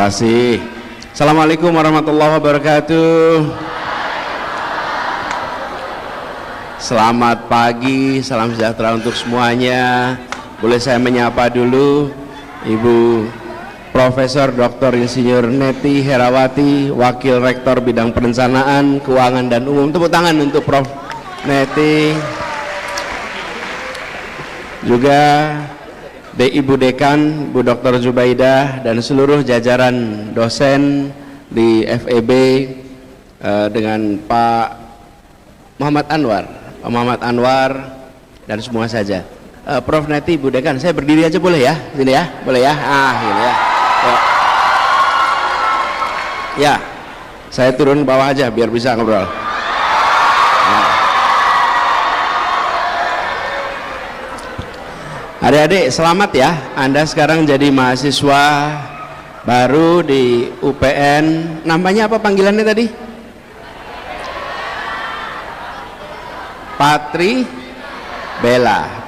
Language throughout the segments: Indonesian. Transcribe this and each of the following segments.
kasih. Assalamualaikum warahmatullahi wabarakatuh. Selamat pagi, salam sejahtera untuk semuanya. Boleh saya menyapa dulu Ibu Profesor Dr. Insinyur Neti Herawati, Wakil Rektor Bidang Perencanaan, Keuangan dan Umum. Tepuk tangan untuk Prof. Neti. Juga Ibu Dekan, Bu Dr. Zubaidah, dan seluruh jajaran dosen di FEB dengan Pak Muhammad Anwar dan semua saja. Prof. Neti, Bu Dekan, saya berdiri aja boleh ya? Sini ya, boleh ya? Gini ya. Ya, saya turun ke bawah aja biar bisa ngobrol. Adik-adik selamat ya, Anda sekarang jadi mahasiswa baru di UPN. Namanya apa panggilannya tadi?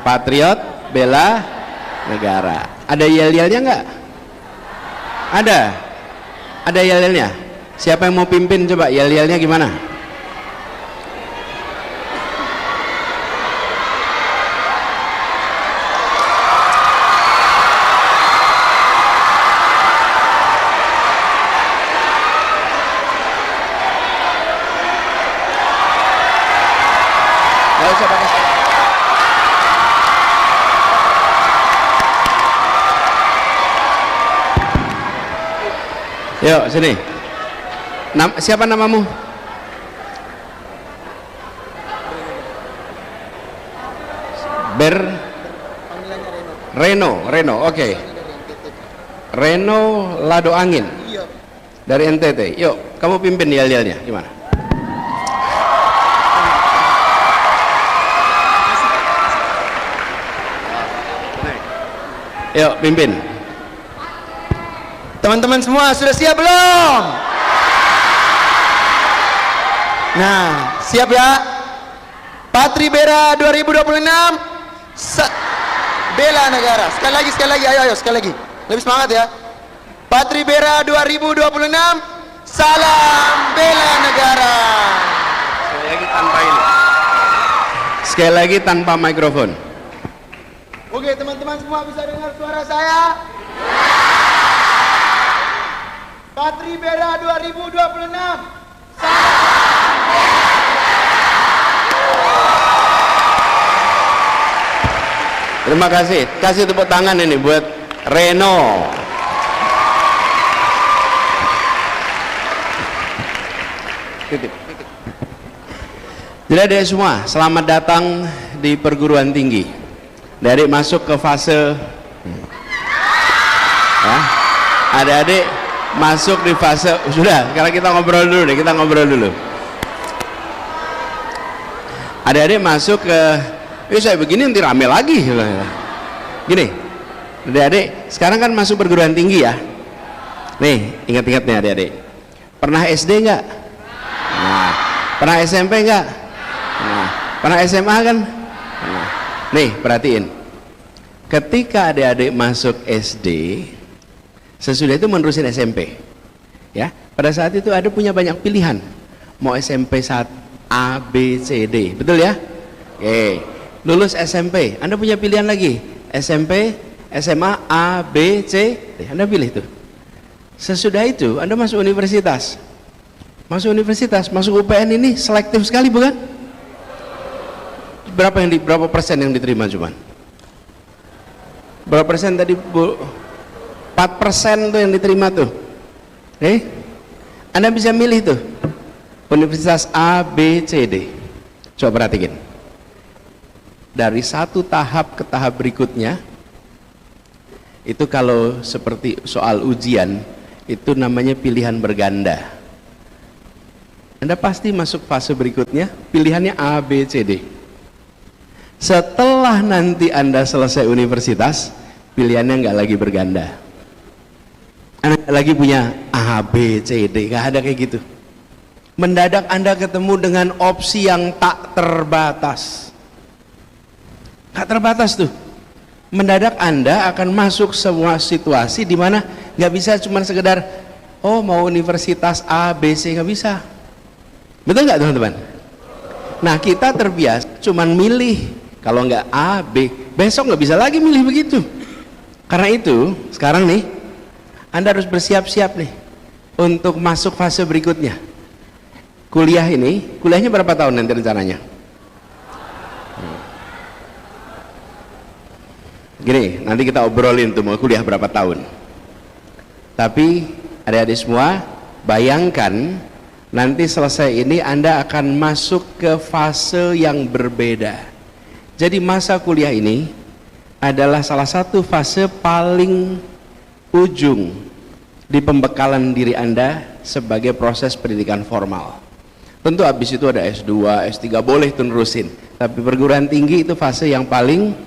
Patriot Bela Negara. Ada yel-yelnya nggak? Ada yel-yelnya. Siapa yang mau pimpin, coba yel-yelnya gimana? Yuk sini. Siapa namamu? Reno. Oke. Reno Lado Angin. Dari NTT. Yuk, kamu pimpin yel-yelnya gimana? Yuk, pimpin. Teman-teman semua sudah siap belum? Nah, siap ya? Patribera 2026 bela negara. Sekali lagi, ayo sekali lagi. Lebih semangat ya. Patribera 2026 salam bela negara. Sekali lagi tanpa mikrofon. Oke, teman-teman semua bisa dengar suara saya? Patribera 2026 Terima kasih. Kasih tepuk tangan ini buat Reno. Jadi adik semua, selamat datang di perguruan tinggi. Dari masuk ke fase ya, adik-adik masuk di fase, sudah, sekarang kita ngobrol dulu. Adik-adik masuk ke, saya begini nanti rame lagi. Gini, adik-adik, sekarang kan masuk perguruan tinggi ya. Nih, ingat-ingat nih adik-adik. Pernah SD nggak? Nah, pernah SMP nggak? Nah, pernah SMA kan? Nah, nih, perhatiin. Ketika adik-adik masuk SD, sesudah itu menerusin SMP ya, pada saat itu ada punya banyak pilihan, mau SMP 1 A, B, C, D, betul ya? Oke, lulus SMP Anda punya pilihan lagi, SMP, SMA, A, B, C, D, Anda pilih tuh. Sesudah itu Anda masuk universitas, masuk UPN ini selektif sekali bukan? Berapa persen yang diterima cuman? Berapa persen tadi Bu? 4% tuh yang diterima tuh. Anda bisa milih tuh universitas A, B, C, D. Coba perhatikan. Dari satu tahap ke tahap berikutnya, itu kalau seperti soal ujian, itu namanya pilihan berganda. Anda pasti masuk fase berikutnya, pilihannya A, B, C, D. Setelah nanti Anda selesai universitas, pilihannya nggak lagi berganda. Anda lagi punya A, B, C, D, nggak ada kayak gitu. Mendadak Anda ketemu dengan opsi yang tak terbatas. Nggak terbatas tuh. Mendadak Anda akan masuk semua situasi di mana nggak bisa cuma sekedar oh mau universitas A, B, C, nggak bisa. Betul nggak teman-teman? Nah kita terbiasa cuman milih, kalau nggak A, B, besok nggak bisa lagi milih begitu. Karena itu sekarang nih Anda harus bersiap-siap nih untuk masuk fase berikutnya. Kuliah ini, kuliahnya berapa tahun nanti rencananya? Gini, nanti kita obrolin tuh mau kuliah berapa tahun. Tapi adik-adik semua, bayangkan nanti selesai ini Anda akan masuk ke fase yang berbeda. Jadi masa kuliah ini adalah salah satu fase paling ujung di pembekalan diri Anda sebagai proses pendidikan formal. Tentu habis itu ada S2, S3 boleh terusin, tapi perguruan tinggi itu fase yang paling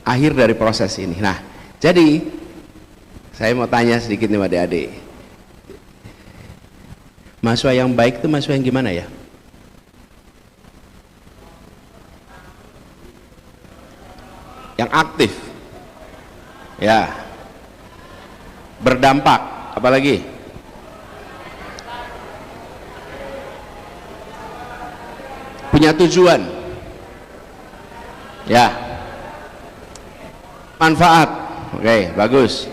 akhir dari proses ini. Nah, jadi saya mau tanya sedikit nih adik-adik, mahasiswa yang baik itu mahasiswa yang gimana ya? Yang aktif ya, berdampak, apalagi punya tujuan ya, manfaat, oke, bagus,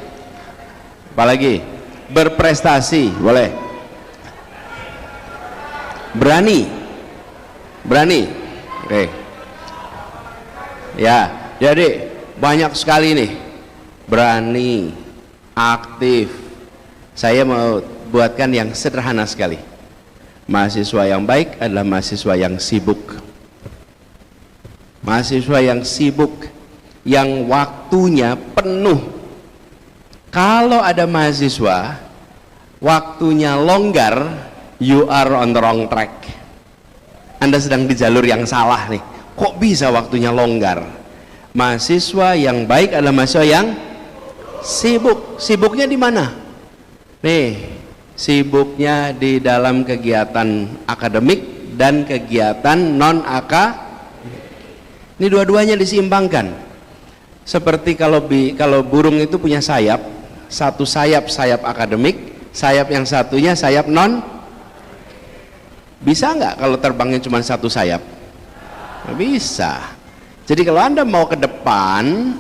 apalagi berprestasi, boleh, berani, oke ya. Jadi banyak sekali nih, berani, aktif. Saya mau buatkan yang sederhana sekali. Mahasiswa yang baik adalah mahasiswa yang sibuk. Mahasiswa yang sibuk, yang waktunya penuh. Kalau ada mahasiswa waktunya longgar, you are on the wrong track. Anda sedang di jalur yang salah nih. Kok bisa waktunya longgar? Mahasiswa yang baik adalah mahasiswa yang sibuk. Sibuknya di mana? Nih, sibuknya di dalam kegiatan akademik dan kegiatan non-akademik. Ini dua-duanya diseimbangkan. Seperti kalau burung itu punya sayap, satu sayap akademik, sayap yang satunya sayap non. Bisa nggak kalau terbangnya cuma satu sayap? Nggak bisa. Jadi kalau Anda mau ke depan,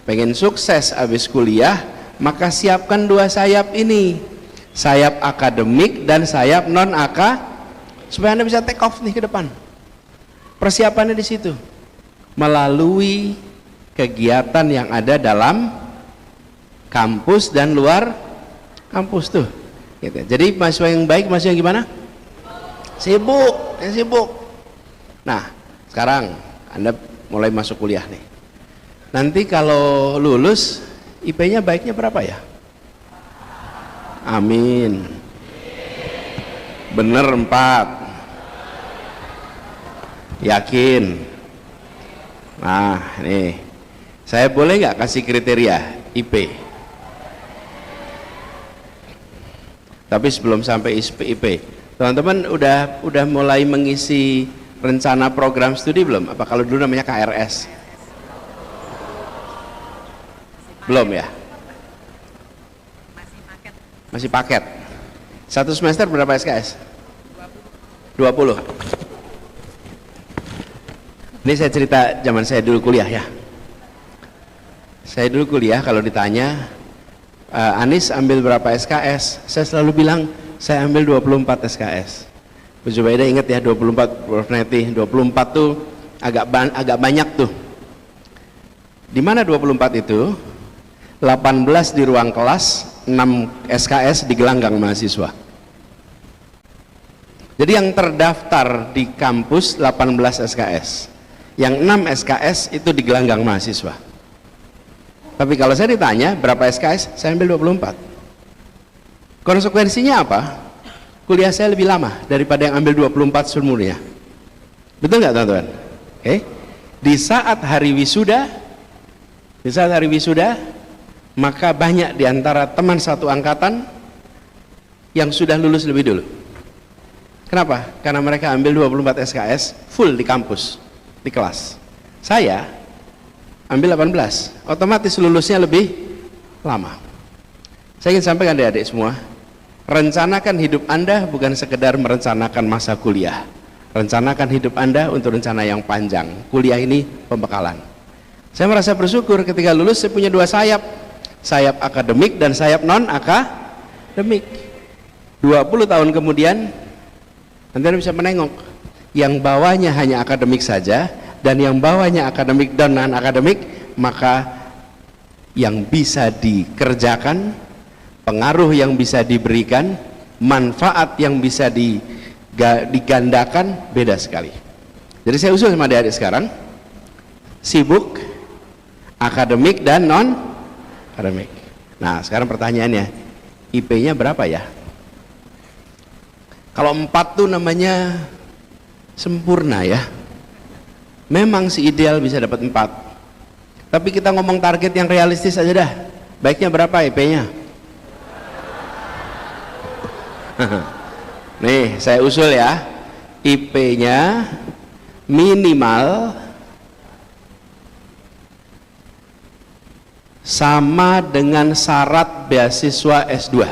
pengen sukses habis kuliah, maka siapkan dua sayap ini, sayap akademik dan sayap non-akademik, supaya Anda bisa take off nih ke depan. Persiapannya di situ, melalui kegiatan yang ada dalam kampus dan luar kampus tuh. Gitu. Jadi mahasiswa yang baik, mahasiswa yang gimana? Sibuk. Nah, sekarang Anda mulai masuk kuliah nih. Nanti kalau lulus, IP-nya baiknya berapa ya? Amin. Bener 4. Yakin? Nah, nih. Saya boleh nggak kasih kriteria IP? Tapi sebelum sampai IP, teman-teman udah mulai mengisi rencana program studi belum? Apa kalau dulu namanya KRS? Belum ya? Masih paket. Satu semester berapa SKS? 20. Ini saya cerita zaman saya dulu kuliah ya. Saya dulu kuliah kalau ditanya, Anis ambil berapa SKS? Saya selalu bilang, saya ambil 24 SKS. Bu Zubaida ingat ya, 24, Prof Neti, 24 tuh agak banyak tuh. Di mana 24 itu? 18 di ruang kelas, 6 SKS di gelanggang mahasiswa. Jadi yang terdaftar di kampus 18 SKS, yang 6 SKS itu di gelanggang mahasiswa. Tapi kalau saya ditanya berapa SKS, saya ambil 24. Konsekuensinya apa? Kuliah saya lebih lama daripada yang ambil 24 seluruhnya. Betul nggak teman-teman? Oke. Di saat hari wisuda, maka banyak di antara teman satu angkatan yang sudah lulus lebih dulu. Kenapa? Karena mereka ambil 24 SKS full di kampus, di kelas. Saya ambil 18, otomatis lulusnya lebih lama. Saya ingin sampaikan adik-adik semua, Rencanakan hidup Anda bukan sekedar merencanakan masa kuliah. Rencanakan hidup Anda untuk rencana yang panjang. Kuliah ini pembekalan. Saya merasa bersyukur ketika lulus saya punya dua sayap. Sayap akademik dan sayap non-akademik. 20 tahun kemudian nanti Anda bisa menengok yang bawahnya hanya akademik saja dan yang bawahnya akademik dan non-akademik, maka yang bisa dikerjakan, pengaruh yang bisa diberikan, manfaat yang bisa digandakan beda sekali. Jadi saya usul sama adik-adik sekarang, sibuk akademik dan non akademik. Nah sekarang pertanyaannya, IP-nya berapa ya? Kalau 4 tuh namanya sempurna ya, memang si ideal bisa dapat 4, tapi kita ngomong target yang realistis aja dah. Baiknya berapa IP-nya? Nih saya usul ya, IP-nya minimal sama dengan syarat beasiswa S2.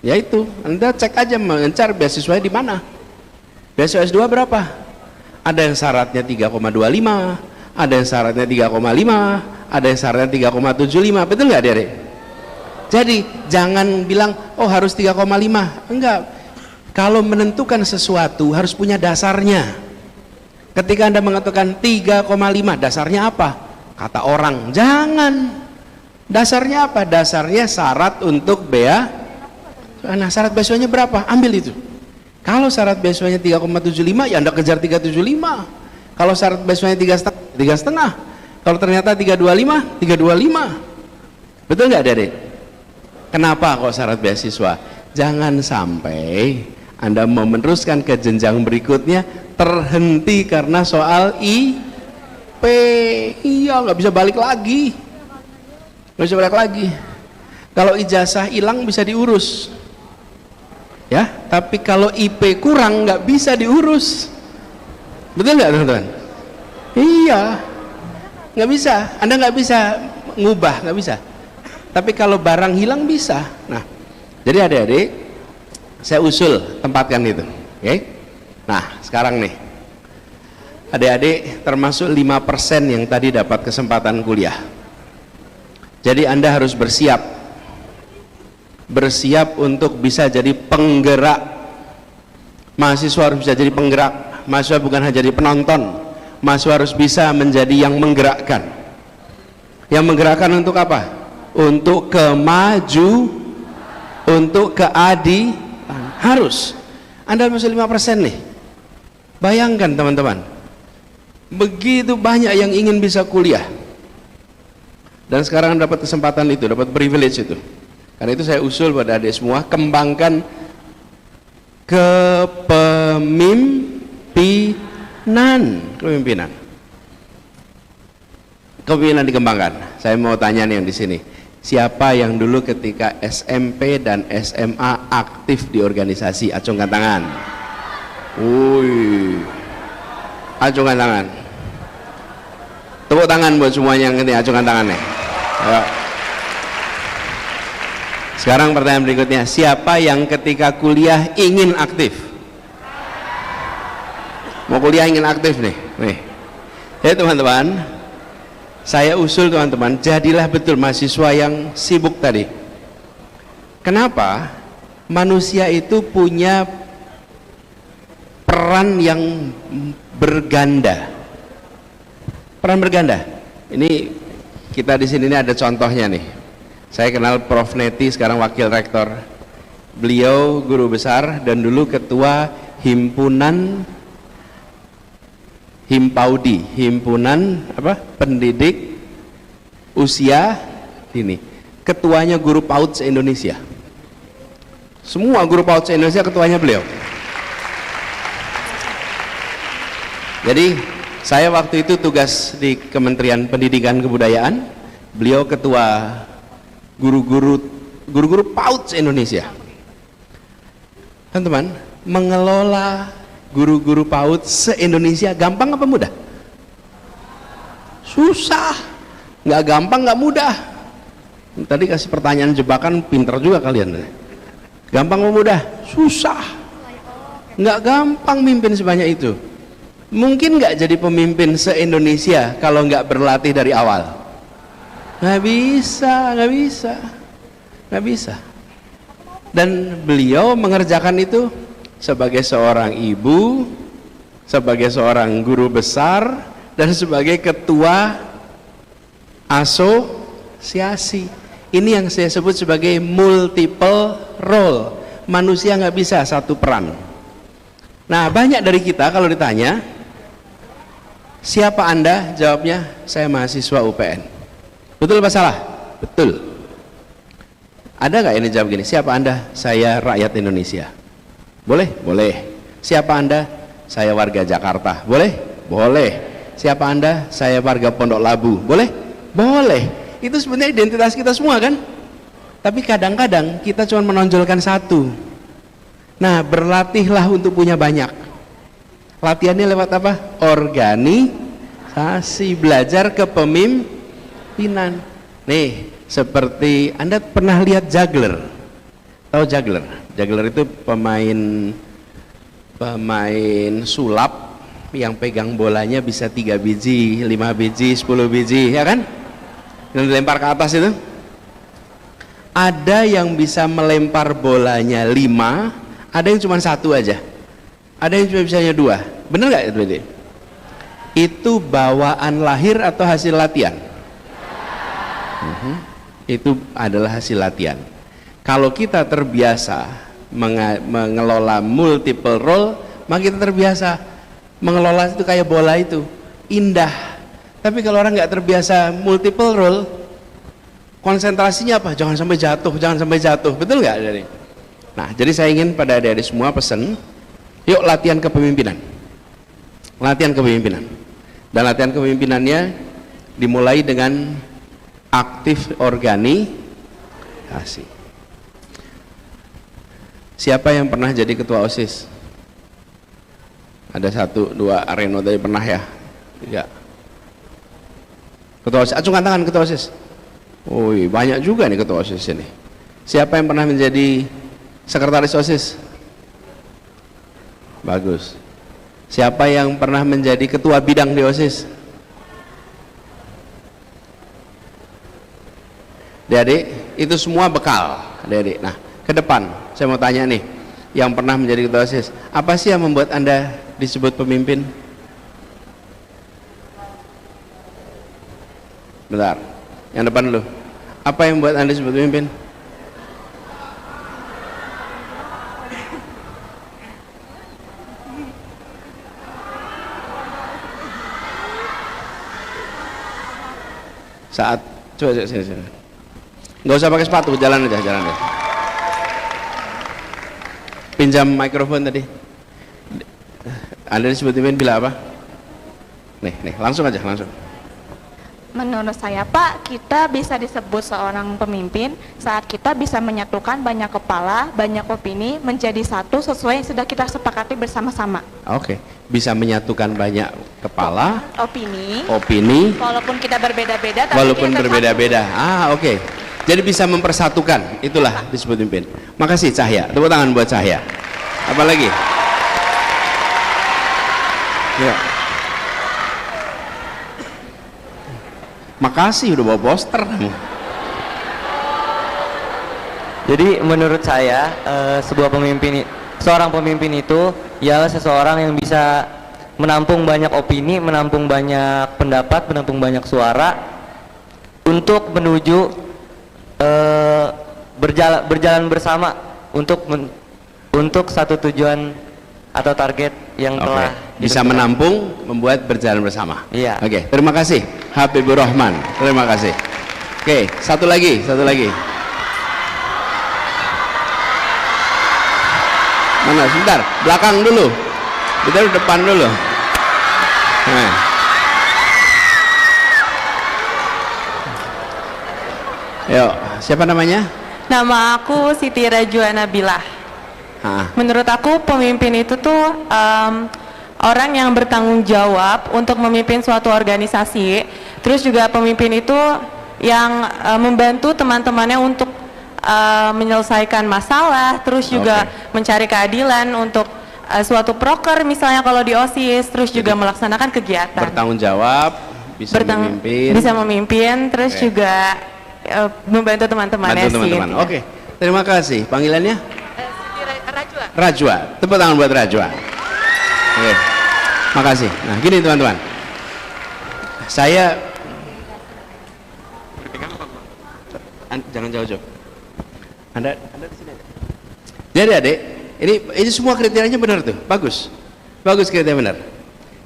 Yaitu Anda cek aja mengejar beasiswa di mana. Beasiswa S2 berapa? Ada yang syaratnya 3,25, ada yang syaratnya 3,5, ada yang syaratnya 3,75. Betul nggak adik-adik? Jadi jangan bilang oh harus 3,5. Enggak. Kalau menentukan sesuatu harus punya dasarnya. Ketika Anda mengatakan 3,5, dasarnya apa? Kata orang, jangan. Dasarnya apa? Dasarnya syarat untuk bea. Nah, syarat beasiswanya berapa? Ambil itu. Kalau syarat beasiswanya 3,75, ya Anda kejar 375. Kalau syarat beasiswanya 3,5, kalau ternyata 325, 325. Betul nggak adik-adik? Kenapa kok syarat beasiswa? Jangan sampai Anda mau meneruskan ke jenjang berikutnya terhenti karena soal IP. Iya, nggak bisa balik lagi. Nggak bisa balik lagi. Kalau ijazah hilang bisa diurus. Ya, tapi kalau IP kurang nggak bisa diurus. Betul nggak teman-teman? Iya, nggak bisa. Anda nggak bisa ngubah, nggak bisa. Tapi kalau barang hilang bisa. Nah, jadi adik-adik, saya usul tempatkan itu. Oke? Nah, sekarang nih, adik-adik termasuk 5% yang tadi dapat kesempatan kuliah. Jadi Anda harus bersiap untuk bisa jadi penggerak. Mahasiswa harus bisa jadi penggerak. Mahasiswa bukan hanya jadi penonton. Mahasiswa harus bisa menjadi yang menggerakkan. Yang menggerakkan untuk apa? Untuk untuk keadilan. Harus. Anda masuk 5% nih. Bayangkan teman-teman, begitu banyak yang ingin bisa kuliah dan sekarang dapat kesempatan itu, dapat privilege itu. Karena itu saya usul pada adik semua, kembangkan kepemimpinan dikembangkan. Saya mau tanya nih yang di sini, siapa yang dulu ketika SMP dan SMA aktif di organisasi? Acungkan tangan. Acungkan tangan. Tepuk tangan buat semuanya yang ini, acungkan tangannya. Ayo. Sekarang pertanyaan berikutnya, siapa yang ketika kuliah ingin aktif? Mau kuliah ingin aktif nih. Ya teman-teman, saya usul teman-teman, jadilah betul mahasiswa yang sibuk tadi. Kenapa? Manusia itu punya peran yang berganda. Peran berganda. Ini kita di sini ada contohnya nih. Saya kenal Prof. Neti, sekarang wakil rektor. Beliau guru besar dan dulu ketua himpunan Himpaudi, himpunan pendidik usia dini. Ketuanya guru PAUD se-Indonesia. Semua guru PAUD se-Indonesia ketuanya beliau. Jadi saya waktu itu tugas di Kementerian Pendidikan Kebudayaan, beliau ketua guru-guru PAUD se-Indonesia. Teman-teman, mengelola guru-guru PAUD se-Indonesia gampang apa mudah? Susah. Nggak gampang, nggak mudah. Tadi kasih pertanyaan jebakan, pinter juga kalian. Gampang atau mudah? Susah. Nggak gampang mimpin sebanyak itu. Mungkin nggak jadi pemimpin se-Indonesia kalau nggak berlatih dari awal. Nggak bisa, nggak bisa, nggak bisa. Dan beliau mengerjakan itu sebagai seorang ibu, sebagai seorang guru besar, dan sebagai ketua asosiasi. Ini yang saya sebut sebagai multiple role. Manusia nggak bisa satu peran. Nah, banyak dari kita kalau ditanya, siapa Anda? Jawabnya, saya mahasiswa UPN. Betul apa salah? Betul. Ada nggak ini jawab gini, siapa Anda? Saya rakyat Indonesia. Boleh? Boleh. Siapa Anda? Saya warga Jakarta. Boleh? Boleh. Siapa Anda? Saya warga Pondok Labu. Boleh? Boleh. Itu sebenarnya identitas kita semua kan? Tapi kadang-kadang kita cuma menonjolkan satu. Nah, berlatihlah untuk punya banyak. Latihannya lewat apa? Organisasi, belajar kepemimpinan. Nih, seperti Anda pernah lihat juggler? Tahu juggler? Juggler itu pemain sulap yang pegang bolanya bisa 3 biji, 5 biji, 10 biji, ya kan? Yang dilempar ke atas itu. Ada yang bisa melempar bolanya 5, ada yang cuma 1 aja, ada yang cuma bisanya 2. Bener nggak itu? Itu bawaan lahir atau hasil latihan? Itu adalah hasil latihan. Kalau kita terbiasa mengelola multiple role, maka kita terbiasa mengelola itu kayak bola itu indah. Tapi kalau orang nggak terbiasa multiple role, konsentrasinya apa? Jangan sampai jatuh, jangan sampai jatuh. Betul nggak? Nah, jadi saya ingin pada adik-adik semua pesan, yuk latihan kepemimpinan. Latihan kepemimpinan. Dan latihan kepemimpinannya dimulai dengan aktif organisasi. Siapa yang pernah jadi ketua OSIS? Ada 1, 2, Reno tadi pernah ya? 3. Ketua OSIS, acungkan tangan ketua OSIS. Oh, banyak juga nih ketua OSIS ini. Siapa yang pernah menjadi sekretaris OSIS? Bagus. Siapa yang pernah menjadi ketua bidang di OSIS? Adik-adik, itu semua bekal, adik-adik. Nah, ke depan saya mau tanya nih, yang pernah menjadi ketua OSIS, apa sih yang membuat Anda disebut pemimpin? Bentar, yang depan dulu. Apa yang membuat Anda disebut pemimpin? Saat coba sini. Nggak usah pakai sepatu, jalan aja. Pinjam mikrofon tadi. Anda disebut pemimpin bila apa? Nih, langsung aja. Menurut saya Pak, kita bisa disebut seorang pemimpin saat kita bisa menyatukan banyak kepala, banyak opini menjadi satu sesuai yang sudah kita sepakati bersama-sama. Oke, bisa menyatukan banyak kepala, opini, walaupun kita berbeda-beda, berbeda-beda. Oke. Jadi bisa mempersatukan, itulah disebut pemimpin. Makasih Cahya, tepuk tangan buat Cahya. Apa lagi? Ya. Makasih udah bawa poster kamu. Jadi menurut saya seorang pemimpin itu ialah seseorang yang bisa menampung banyak opini, menampung banyak pendapat, menampung banyak suara untuk menuju berjalan bersama untuk satu tujuan atau target yang telah bisa menampung, membuat berjalan bersama. Iya. Oke, terima kasih Habibur Rahman. Terima kasih. Oke, satu lagi. Mana? Sebentar, belakang dulu. Kita depan dulu. Nah. Yuk, siapa namanya? Nama aku Siti Rajuana Bilah. Menurut aku pemimpin itu tuh orang yang bertanggung jawab untuk memimpin suatu organisasi. Terus juga pemimpin itu yang membantu teman-temannya untuk menyelesaikan masalah, terus juga mencari keadilan untuk suatu proker misalnya kalau di OSIS, terus juga melaksanakan kegiatan. Bertanggung jawab, bisa memimpin, terus juga membantu teman-temannya. Bantu teman-teman. Oke, terima kasih. Panggilannya? Rajwa. Tepuk tangan buat Rajwa. Oke, makasih. Nah, gini teman-teman. Saya jangan jauh-jauh. Anda di sini aja. Jadi adik, ini semua kriterianya benar tuh, bagus kriteria benar.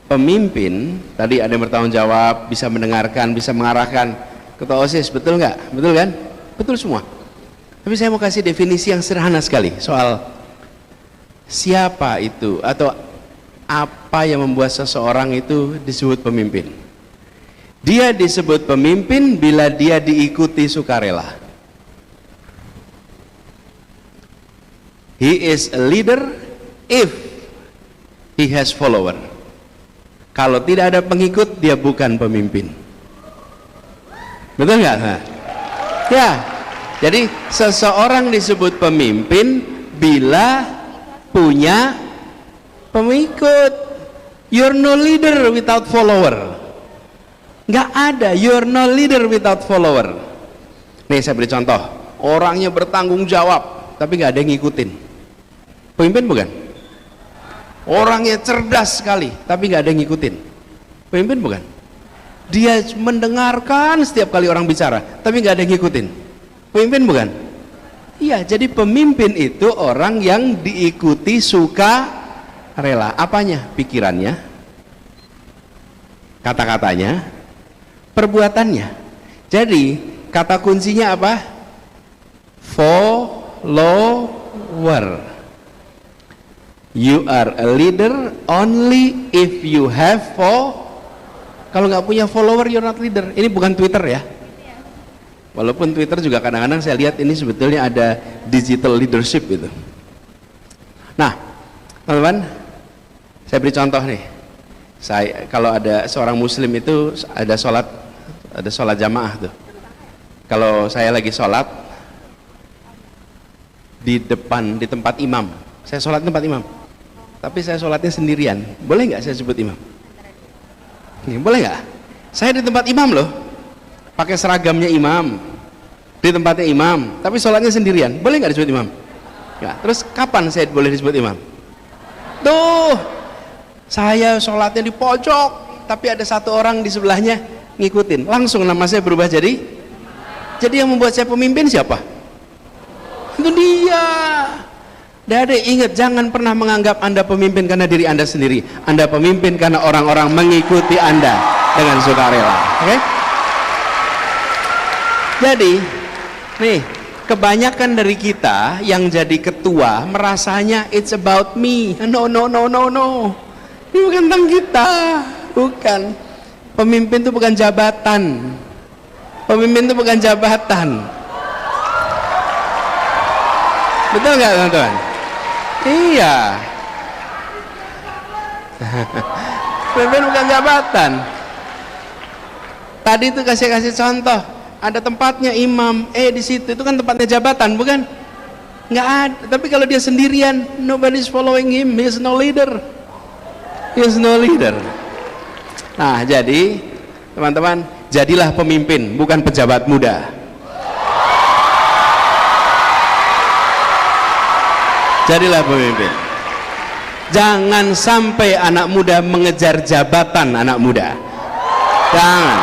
Pemimpin tadi ada yang bertanggung jawab, bisa mendengarkan, bisa mengarahkan. Ketua OSIS, betul nggak? Betul kan? Betul semua. Tapi saya mau kasih definisi yang sederhana sekali soal siapa itu atau apa yang membuat seseorang itu disebut pemimpin. Dia disebut pemimpin bila dia diikuti sukarela. He is a leader if he has follower. Kalau tidak ada pengikut, dia bukan pemimpin. Betul nggak? Ya, jadi seseorang disebut pemimpin bila punya pengikut. You're no leader without follower. Nggak ada, you're no leader without follower. Nih saya beri contoh, orangnya bertanggung jawab, tapi nggak ada yang ngikutin. Pemimpin bukan? Orangnya cerdas sekali, tapi nggak ada yang ngikutin. Pemimpin bukan? Dia mendengarkan setiap kali orang bicara, tapi nggak ada yang ngikutin. Pemimpin bukan? Iya, jadi pemimpin itu orang yang diikuti suka rela. Apanya? Pikirannya, kata-katanya, perbuatannya. Jadi kata kuncinya apa? Follower. You are a leader only if you have kalau nggak punya follower, you're not leader. Ini bukan Twitter ya. Walaupun Twitter juga kadang-kadang saya lihat ini sebetulnya ada digital leadership gitu. Nah, teman-teman, saya beri contoh nih. Saya kalau ada seorang muslim itu ada sholat jamaah tuh. Kalau saya lagi sholat di tempat imam, saya sholat di tempat imam. Tapi saya sholatnya sendirian, boleh nggak saya sebut imam? Nih, boleh nggak? Saya di tempat imam loh, pakai seragamnya imam, di tempatnya imam, tapi sholatnya sendirian, boleh nggak disebut imam? Ya, terus kapan saya boleh disebut imam? Tuh, saya sholatnya di pojok, tapi ada satu orang di sebelahnya ngikutin, langsung nama saya berubah jadi yang membuat saya pemimpin siapa? Itu dia. Dede, ingat, jangan pernah menganggap Anda pemimpin karena diri Anda sendiri. Anda pemimpin karena orang-orang mengikuti Anda dengan sukarela. Oke? Jadi, nih, kebanyakan dari kita yang jadi ketua merasanya it's about me. No. Ini bukan tentang kita. Bukan. Pemimpin itu bukan jabatan. Pemimpin itu bukan jabatan. Betul nggak, teman-teman? Iya. Pemimpin bukan jabatan. Tadi itu kasih contoh, ada tempatnya imam, di situ itu kan tempatnya jabatan, bukan? Nggak ada. Tapi kalau dia sendirian, nobody's following him, he is no leader. He is no leader. Nah, jadi teman-teman, jadilah pemimpin, bukan pejabat muda. Jadilah pemimpin. Jangan sampai anak muda mengejar jabatan anak muda. Jangan.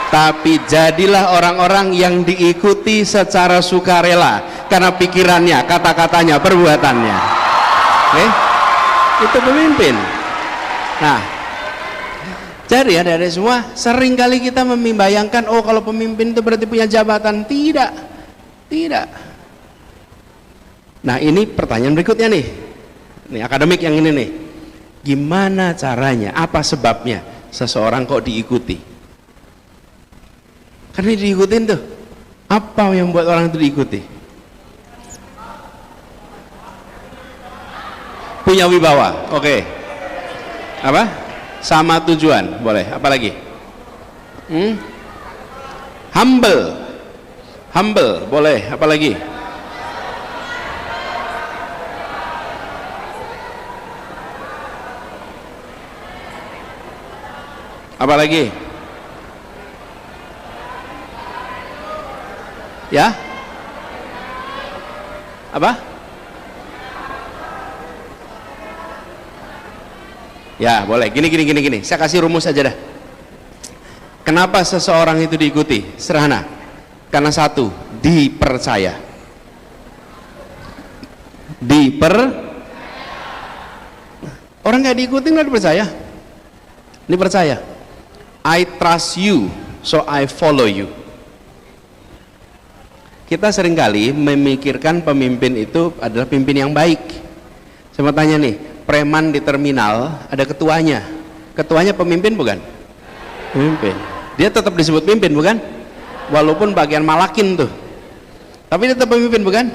Tapi jadilah orang-orang yang diikuti secara sukarela karena pikirannya, kata-katanya, perbuatannya. Oke? Itu pemimpin. Nah, jadi adik-adik semua, sering kali kita membayangkan, oh kalau pemimpin itu berarti punya jabatan. Tidak. Nah, ini pertanyaan berikutnya nih. Nih akademik yang ini nih. Gimana caranya? Apa sebabnya seseorang kok diikuti? Karena diikutin tuh. Apa yang membuat orang itu diikuti? Punya wibawa. Oke. Apa? Sama tujuan. Boleh. Apa lagi? Humble. Humble, boleh. Apa lagi? Apa lagi? Ya? Apa? Ya, boleh. Gini. Saya kasih rumus aja dah. Kenapa seseorang itu diikuti? Sederhana. Karena satu, dipercaya. Orang nggak diikuti nggak dipercaya. Dipercaya. I trust you, so I follow you. Kita seringkali memikirkan pemimpin itu adalah pemimpin yang baik. Saya mau tanya nih, preman di terminal ada ketuanya. Ketuanya pemimpin bukan? Pemimpin. Dia tetap disebut pemimpin bukan? Walaupun bagian malakin tuh. Tapi dia tetap pemimpin bukan?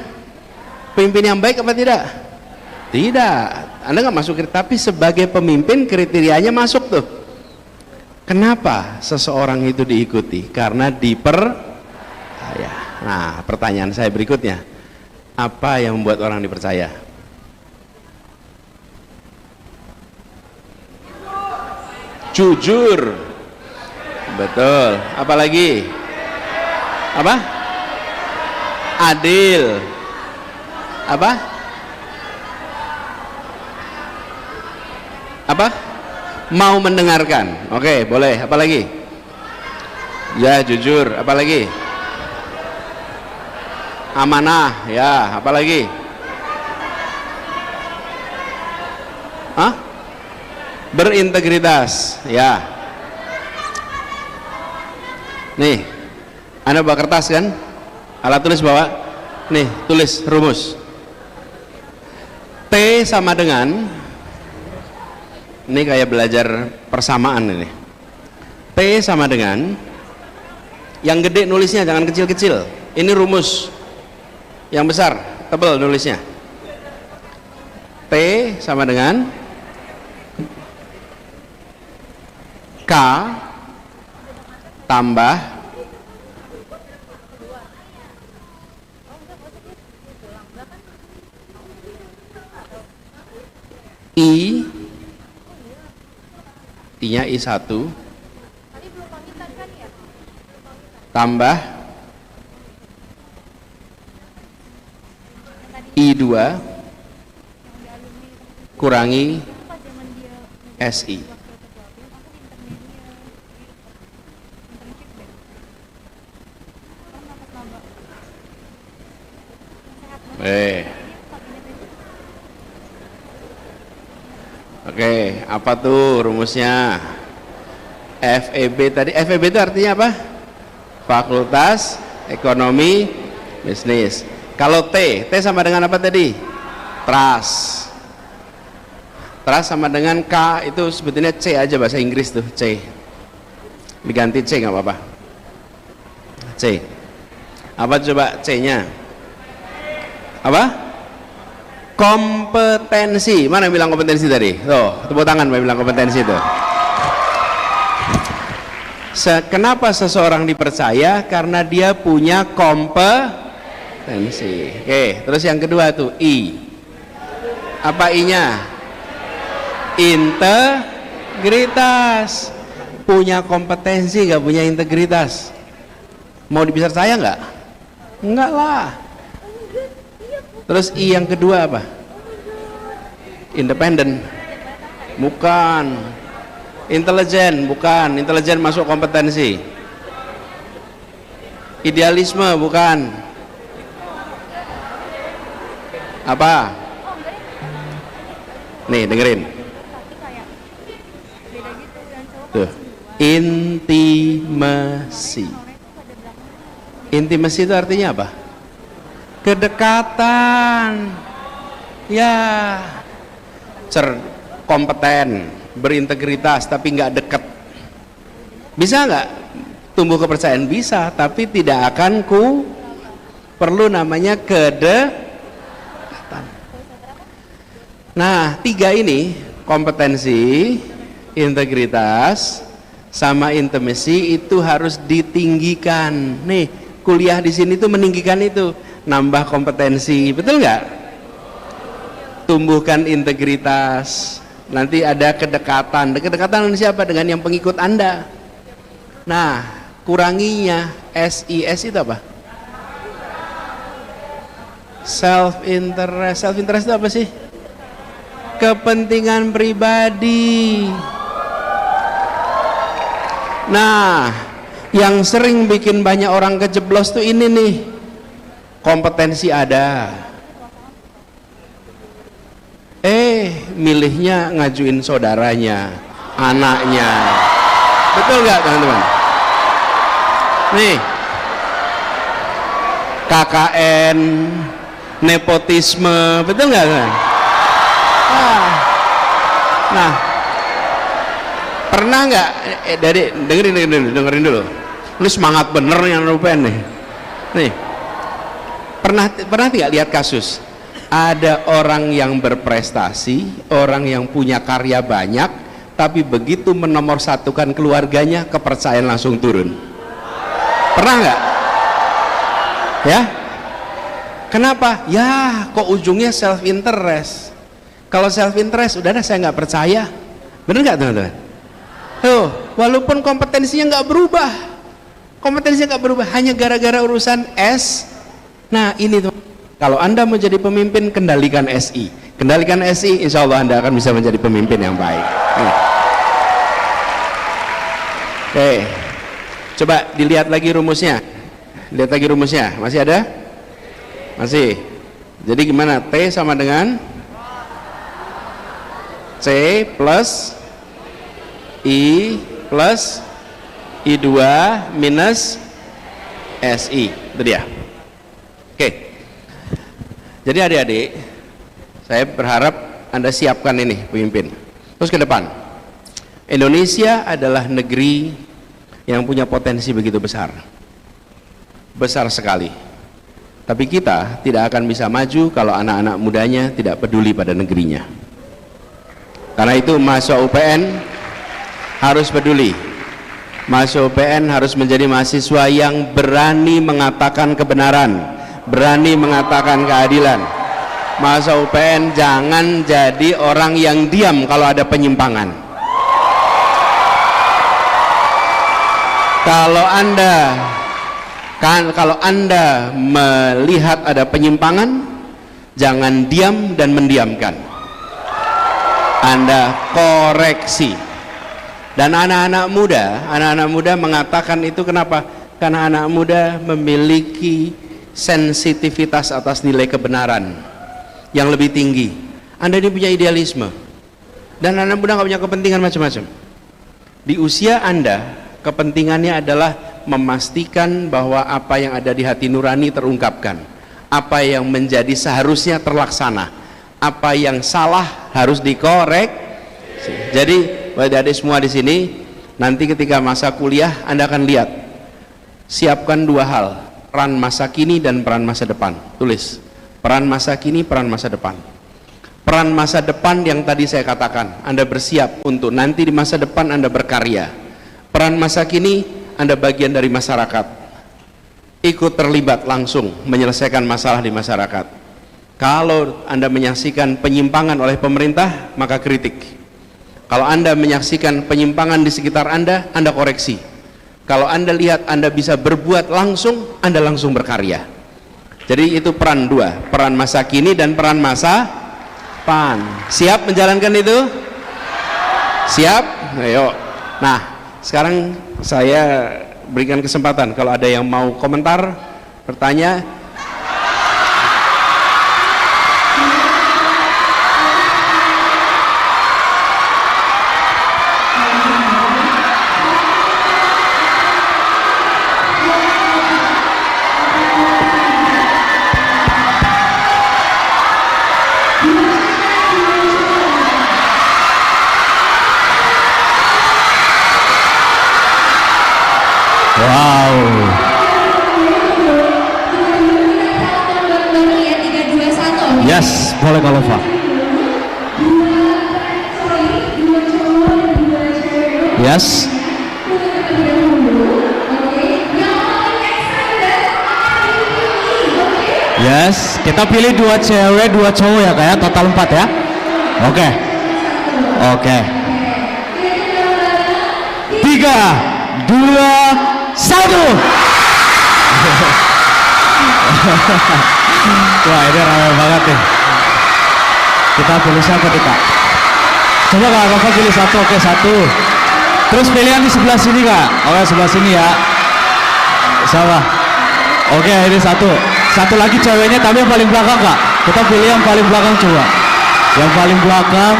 Pemimpin yang baik apa tidak? Tidak. Anda nggak masuk, tapi sebagai pemimpin kriterianya masuk tuh. Kenapa seseorang itu diikuti? Karena dipercaya. Nah, pertanyaan saya berikutnya, apa yang membuat orang dipercaya? Jujur. Betul. Apa lagi? Apa? Adil. Apa? Apa? Mau mendengarkan. Oke, boleh. Apa lagi? Ya, jujur. Apa lagi? Amanah. Ya, apa lagi? Hah? Berintegritas. Ya. Nih, Anda bawa kertas kan? Alat tulis bawa. Nih, tulis rumus. T sama dengan, ini kayak belajar persamaan ini. T sama dengan, yang gede nulisnya jangan kecil-kecil. Ini rumus. Yang besar, tebal nulisnya. T sama dengan K tambah I, I-nya I1 tambah I2 kurangi SI. Oke, apa tuh rumusnya? FEB tadi, FEB itu artinya apa? Fakultas Ekonomi Bisnis. Kalau T sama dengan apa tadi? Trust. Trust sama dengan K itu sebetulnya C aja bahasa Inggris tuh, C. Diganti C nggak apa-apa. C. Apa coba C-nya? Apa? Kompetensi. Mana yang bilang kompetensi tadi? Tuh, tepuk tangan yang bilang kompetensi itu. Kenapa seseorang dipercaya? Karena dia punya kompetensi. Oke, terus yang kedua tuh I. Apa I-nya? Integritas. Punya kompetensi gak punya integritas? Mau dipercaya nggak? Enggak lah. Terus I yang kedua apa? Independen. Bukan. Intelijen, bukan. Intelijen masuk kompetensi. Idealisme, bukan. Apa? Nih, dengerin. Tuh. Intimasi. Intimasi itu artinya apa? Kedekatan. Ya. Kompeten, berintegritas tapi nggak dekat. Bisa nggak tumbuh kepercayaan? Bisa, tapi tidak akan perlu namanya kedekatan. Nah, tiga ini, kompetensi, integritas, sama intimacy itu harus ditinggikan. Nih, kuliah di sini tuh meninggikan itu, nambah kompetensi, betul nggak? Tumbuhkan integritas. Nanti ada kedekatan. Kedekatan dengan siapa? Dengan yang pengikut Anda. Nah, kuranginya SIS itu apa? Self interest. Self interest itu apa sih? Kepentingan pribadi. Nah, yang sering bikin banyak orang kejeblos tuh ini nih. Kompetensi ada, milihnya ngajuin saudaranya, anaknya. Betul nggak teman-teman? Nih, KKN, nepotisme, betul nggak? Nah, pernah nggak dari dengerin dulu, lu semangat bener yang rupen nih. Pernah tidak lihat kasus ada orang yang berprestasi, orang yang punya karya banyak, tapi begitu menomorsatukan keluarganya, kepercayaan langsung turun? Pernah nggak? Ya, kenapa? Ya, kok ujungnya self interest. Kalau self interest, udah saya nggak percaya. Bener nggak teman-teman? Tuh, walaupun kompetensinya nggak berubah, hanya gara-gara urusan S. Nah, ini tuh, kalau Anda mau jadi pemimpin, kendalikan SI. Kendalikan SI, insya Allah Anda akan bisa menjadi pemimpin yang baik. Oke, coba dilihat lagi rumusnya. Lihat lagi rumusnya, masih ada? Masih. Jadi gimana? T sama dengan C plus I plus I2 minus SI. Itu dia. Oke. Jadi adik-adik, saya berharap Anda siapkan ini pemimpin. Terus ke depan. Indonesia adalah negeri yang punya potensi begitu besar. Besar sekali. Tapi kita tidak akan bisa maju kalau anak-anak mudanya tidak peduli pada negerinya. Karena itu mahasiswa UPN harus peduli. Mahasiswa UPN harus menjadi mahasiswa yang berani mengatakan kebenaran, berani mengatakan keadilan. Mahasiswa UPN jangan jadi orang yang diam kalau ada penyimpangan. Kalau Anda melihat ada penyimpangan, jangan diam dan mendiamkan. Anda koreksi. Dan anak-anak muda mengatakan itu kenapa? Karena anak muda memiliki sensitivitas atas nilai kebenaran yang lebih tinggi. Anda ini punya idealisme, dan anak muda nggak punya kepentingan macam-macam. Di usia Anda, kepentingannya adalah memastikan bahwa apa yang ada di hati nurani terungkapkan, apa yang menjadi seharusnya terlaksana, apa yang salah harus dikorek. Jadi adik-adik semua di sini, nanti ketika masa kuliah Anda akan lihat, siapkan dua hal, peran masa kini dan peran masa depan. Tulis, peran masa kini, peran masa depan. Peran masa depan yang tadi saya katakan, Anda bersiap untuk nanti di masa depan Anda berkarya. Peran masa kini, Anda bagian dari masyarakat, ikut terlibat langsung menyelesaikan masalah di masyarakat. Kalau Anda menyaksikan penyimpangan oleh pemerintah, maka kritik. Kalau Anda menyaksikan penyimpangan di sekitar Anda koreksi. Kalau Anda lihat Anda bisa berbuat langsung, Anda langsung berkarya. Jadi itu peran dua, peran masa kini dan peran masa depan. Siap menjalankan itu? Siap? Ayo. Nah, sekarang saya berikan kesempatan kalau ada yang mau komentar, bertanya. Wow. Yes, boleh kalau Pak. Yes. Yes, kita pilih 2 cewek, 2 cowok ya kayak total 4 ya. Oke. Oke. 3, 2, 1. Wah, ini ramai banget nih. Kita pilih siapa nih, Kak? Coba Kak Rafa pilih satu. Oke, 1. Terus pilihan di sebelah sini, Kak. Oke, sebelah sini ya. Siapa? Oke, ini 1. Satu lagi ceweknya tapi yang paling belakang, Kak. Kita pilih yang paling belakang coba. Yang paling belakang.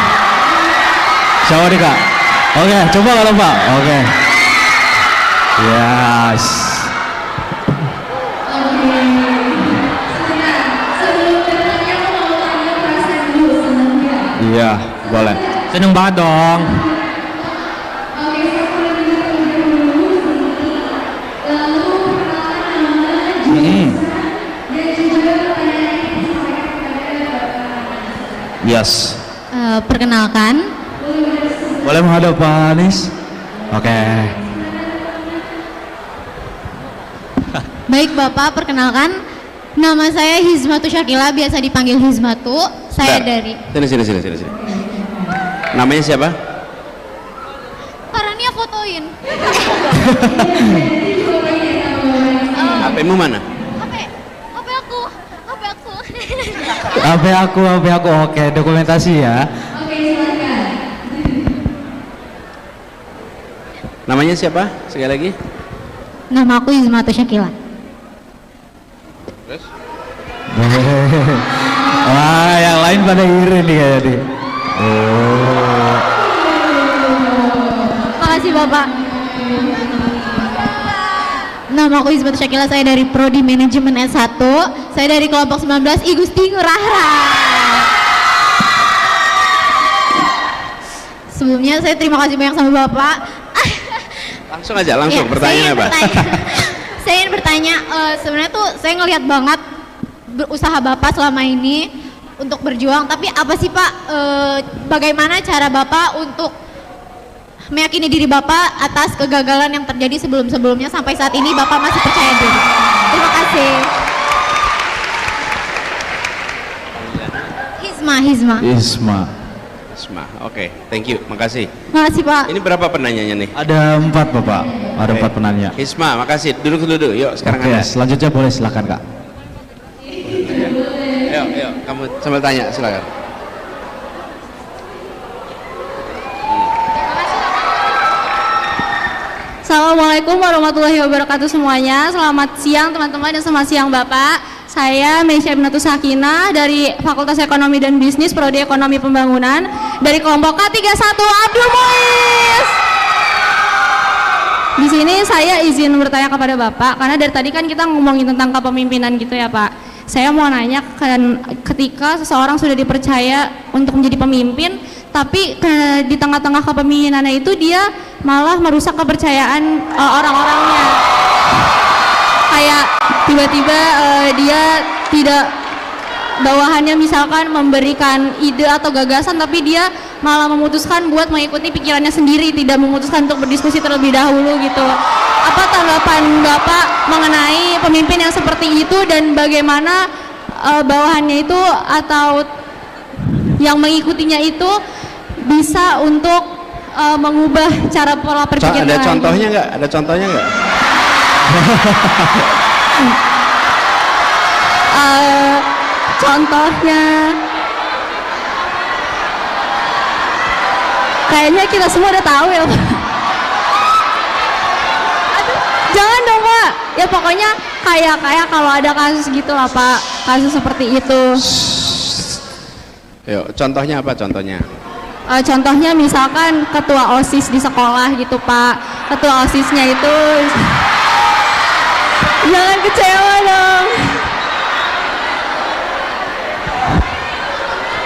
Siapa nih, Kak? Oke, coba kalau Pak. Oke. Yes. Iya, boleh. Seneng banget dong. Yes. Perkenalkan. Boleh menghadap Pak Anies? Oke. Baik Bapak, perkenalkan. Nama saya Hizmatu Syakila, biasa dipanggil Hizmatu. Saya dari... Sini. Namanya siapa? Karania fotoin. HP-mu mana? HP aku. HP aku. Oke, dokumentasi ya. Namanya siapa? Sekali lagi. Nama aku Hizmatu Syakila. Terus? Wah, yang lain pada iri nih kayaknya nih. Oh. Makasih Bapak. Nama aku Hizmatu Syakila, saya dari Prodi Manajemen S1. Saya dari kelompok 19 I Gusti Ngurah Rai. Sebelumnya saya terima kasih banyak sama Bapak. Langsung aja, pertanyaannya apa? Saya ingin bertanya, sebenarnya tuh saya ngelihat banget usaha Bapak selama ini untuk berjuang, tapi apa sih Pak, bagaimana cara Bapak untuk meyakini diri Bapak atas kegagalan yang terjadi sebelum-sebelumnya sampai saat ini Bapak masih percaya diri? Terima kasih. Hizma. Oke, thank you, makasih. Makasih Pak. Ini berapa penanyanya nih? Ada 4 Bapak. Ada 4 penanya. Hisma, makasih. Duduk. Yuk, sekarang Oke, Anda. selanjutnya boleh silakan Kak. Yuk, kamu sambil tanya, silakan. Assalamualaikum warahmatullahi wabarakatuh semuanya. Selamat siang teman-teman dan selamat siang Bapak. Saya Mesya Ibnatus Sakinah dari Fakultas Ekonomi dan Bisnis Prodi Ekonomi Pembangunan dari kelompok K31 Abdul Muiz. Di sini saya izin bertanya kepada Bapak karena dari tadi kan kita ngomongin tentang kepemimpinan gitu ya Pak. Saya mau nanya kan, ketika seseorang sudah dipercaya untuk menjadi pemimpin tapi di tengah-tengah kepemimpinannya itu dia malah merusak kepercayaan orang-orangnya. Kayak tiba-tiba dia tidak, bawahannya misalkan memberikan ide atau gagasan tapi dia malah memutuskan buat mengikuti pikirannya sendiri, tidak memutuskan untuk berdiskusi terlebih dahulu gitu. Apa tanggapan Bapak mengenai pemimpin yang seperti itu dan bagaimana bawahannya itu atau yang mengikutinya itu bisa untuk mengubah cara pola berpikir? Ada contohnya nggak? Contohnya kayaknya kita semua udah tahu ya Pak. Aduh, jangan dong Pak. Ya pokoknya kayak kalau ada kasus gitu lah Pak, kasus seperti itu. Yuk, contohnya apa contohnya? Contohnya misalkan ketua OSIS di sekolah gitu Pak. Ketua OSISnya itu jangan kecewa dong.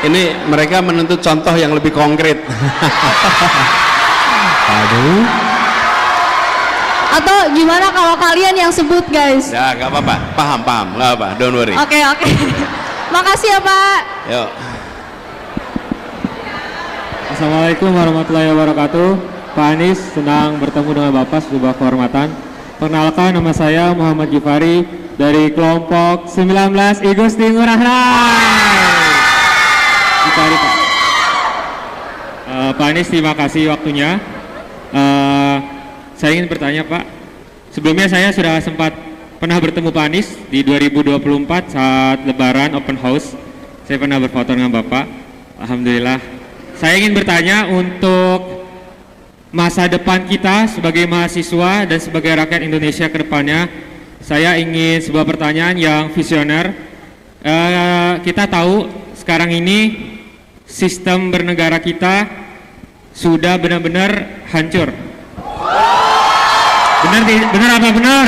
Ini mereka menuntut contoh yang lebih konkret. Aduh. Atau gimana kalau kalian yang sebut guys? Ya, nggak apa-apa. Paham. Nggak apa, don't worry. Oke. Makasih ya Pak. Yuk. Assalamualaikum warahmatullahi wabarakatuh. Pak Anies, senang bertemu dengan Bapak, sebuah kehormatan. Perkenalkan, nama saya Muhammad Gifari dari kelompok 19 Igusti Ngurah Rai. Ditarik, Pak. Pak Anies, terima kasih waktunya. Saya ingin bertanya, Pak. Sebelumnya saya sudah sempat pernah bertemu Pak Anies di 2024 saat Lebaran Open House. Saya pernah berfoto dengan Bapak. Alhamdulillah. Saya ingin bertanya untuk masa depan kita sebagai mahasiswa dan sebagai rakyat Indonesia ke depannya. Saya ingin sebuah pertanyaan yang visioner. Kita tahu sekarang ini sistem bernegara kita sudah benar-benar hancur. Benar apa benar?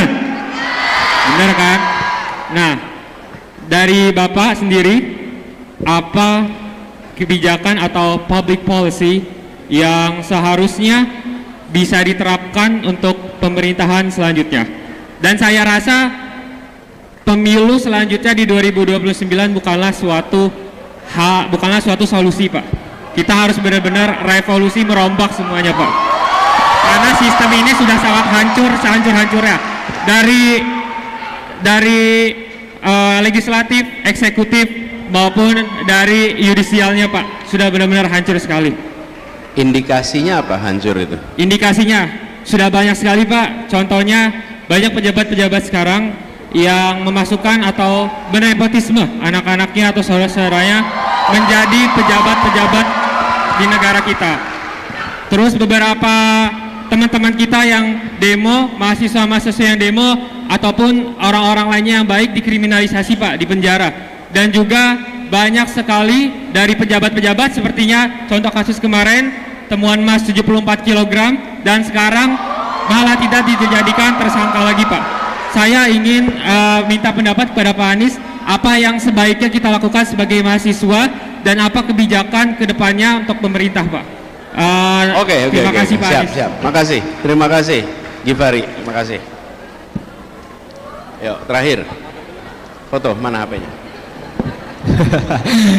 Benar kan? Nah, dari Bapak sendiri, apa kebijakan atau public policy yang seharusnya bisa diterapkan untuk pemerintahan selanjutnya? Dan saya rasa pemilu selanjutnya di 2029 bukanlah suatu solusi, Pak. Kita harus benar-benar revolusi, merombak semuanya, Pak. Karena sistem ini sudah sangat hancur, sehancur-hancurnya. Dari legislatif, eksekutif, maupun dari yudisialnya, Pak, sudah benar-benar hancur sekali. Indikasinya apa hancur itu? Indikasinya sudah banyak sekali, Pak. Contohnya banyak pejabat-pejabat sekarang yang memasukkan atau bernepotisme anak-anaknya atau saudara-saudaranya menjadi pejabat-pejabat di negara kita. Terus beberapa teman-teman kita yang demo, mahasiswa-mahasiswa yang demo ataupun orang-orang lainnya yang baik dikriminalisasi, Pak, di penjara. Dan juga banyak sekali dari pejabat-pejabat sepertinya contoh kasus kemarin temuan emas 74 kg dan sekarang malah tidak dijadikan tersangka lagi, Pak. Saya ingin minta pendapat kepada Pak Anies, apa yang sebaiknya kita lakukan sebagai mahasiswa dan apa kebijakan kedepannya untuk pemerintah, Pak. Terima kasih, Pak Anies. Siap. Makasih. Terima kasih, Gifari. Terima kasih. Yuk, terakhir. Foto, mana HP-nya?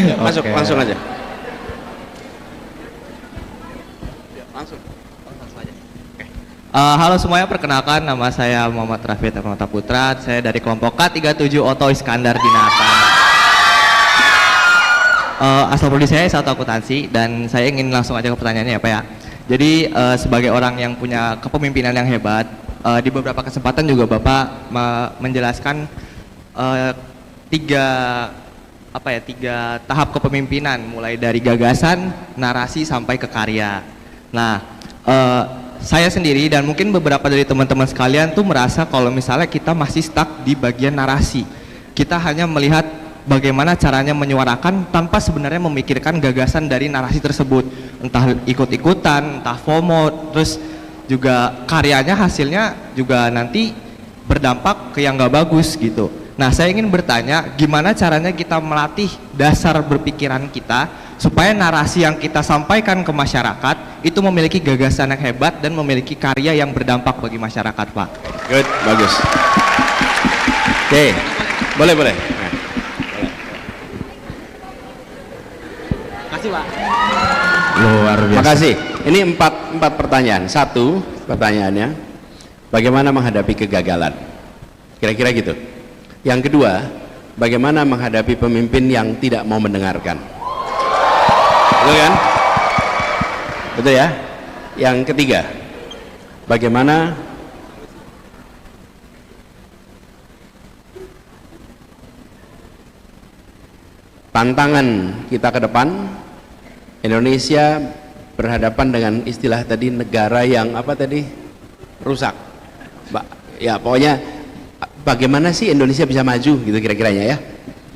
Yuk, masuk, langsung aja. Langsung aja. Halo semuanya, perkenalkan nama saya Muhammad Raffi Tarunata Putra. Saya dari kelompok K37 Oto Iskandar Dinata. Asal prodi saya satu akuntansi dan saya ingin langsung aja ke pertanyaannya ya, Pak ya. Jadi sebagai orang yang punya kepemimpinan yang hebat, di beberapa kesempatan juga Bapak menjelaskan tiga tahap kepemimpinan, mulai dari gagasan, narasi sampai ke karya. Nah, saya sendiri dan mungkin beberapa dari teman-teman sekalian tuh merasa kalau misalnya kita masih stuck di bagian narasi. Kita hanya melihat bagaimana caranya menyuarakan tanpa sebenarnya memikirkan gagasan dari narasi tersebut. Entah ikut-ikutan, entah FOMO, terus juga karyanya hasilnya juga nanti berdampak ke yang nggak bagus gitu. Nah, saya ingin bertanya, gimana caranya kita melatih dasar berpikiran kita supaya narasi yang kita sampaikan ke masyarakat itu memiliki gagasan yang hebat dan memiliki karya yang berdampak bagi masyarakat, Pak. Good, bagus. Oke, boleh. Makasih, Pak. Luar biasa. Makasih. Ini empat pertanyaan. Satu pertanyaannya, bagaimana menghadapi kegagalan? Kira-kira gitu. Yang kedua, bagaimana menghadapi pemimpin yang tidak mau mendengarkan? Betul kan? Betul ya? Yang ketiga, bagaimana tantangan kita ke depan? Indonesia berhadapan dengan istilah tadi negara yang apa tadi? Rusak. Ya, pokoknya bagaimana sih Indonesia bisa maju gitu kira-kiranya ya.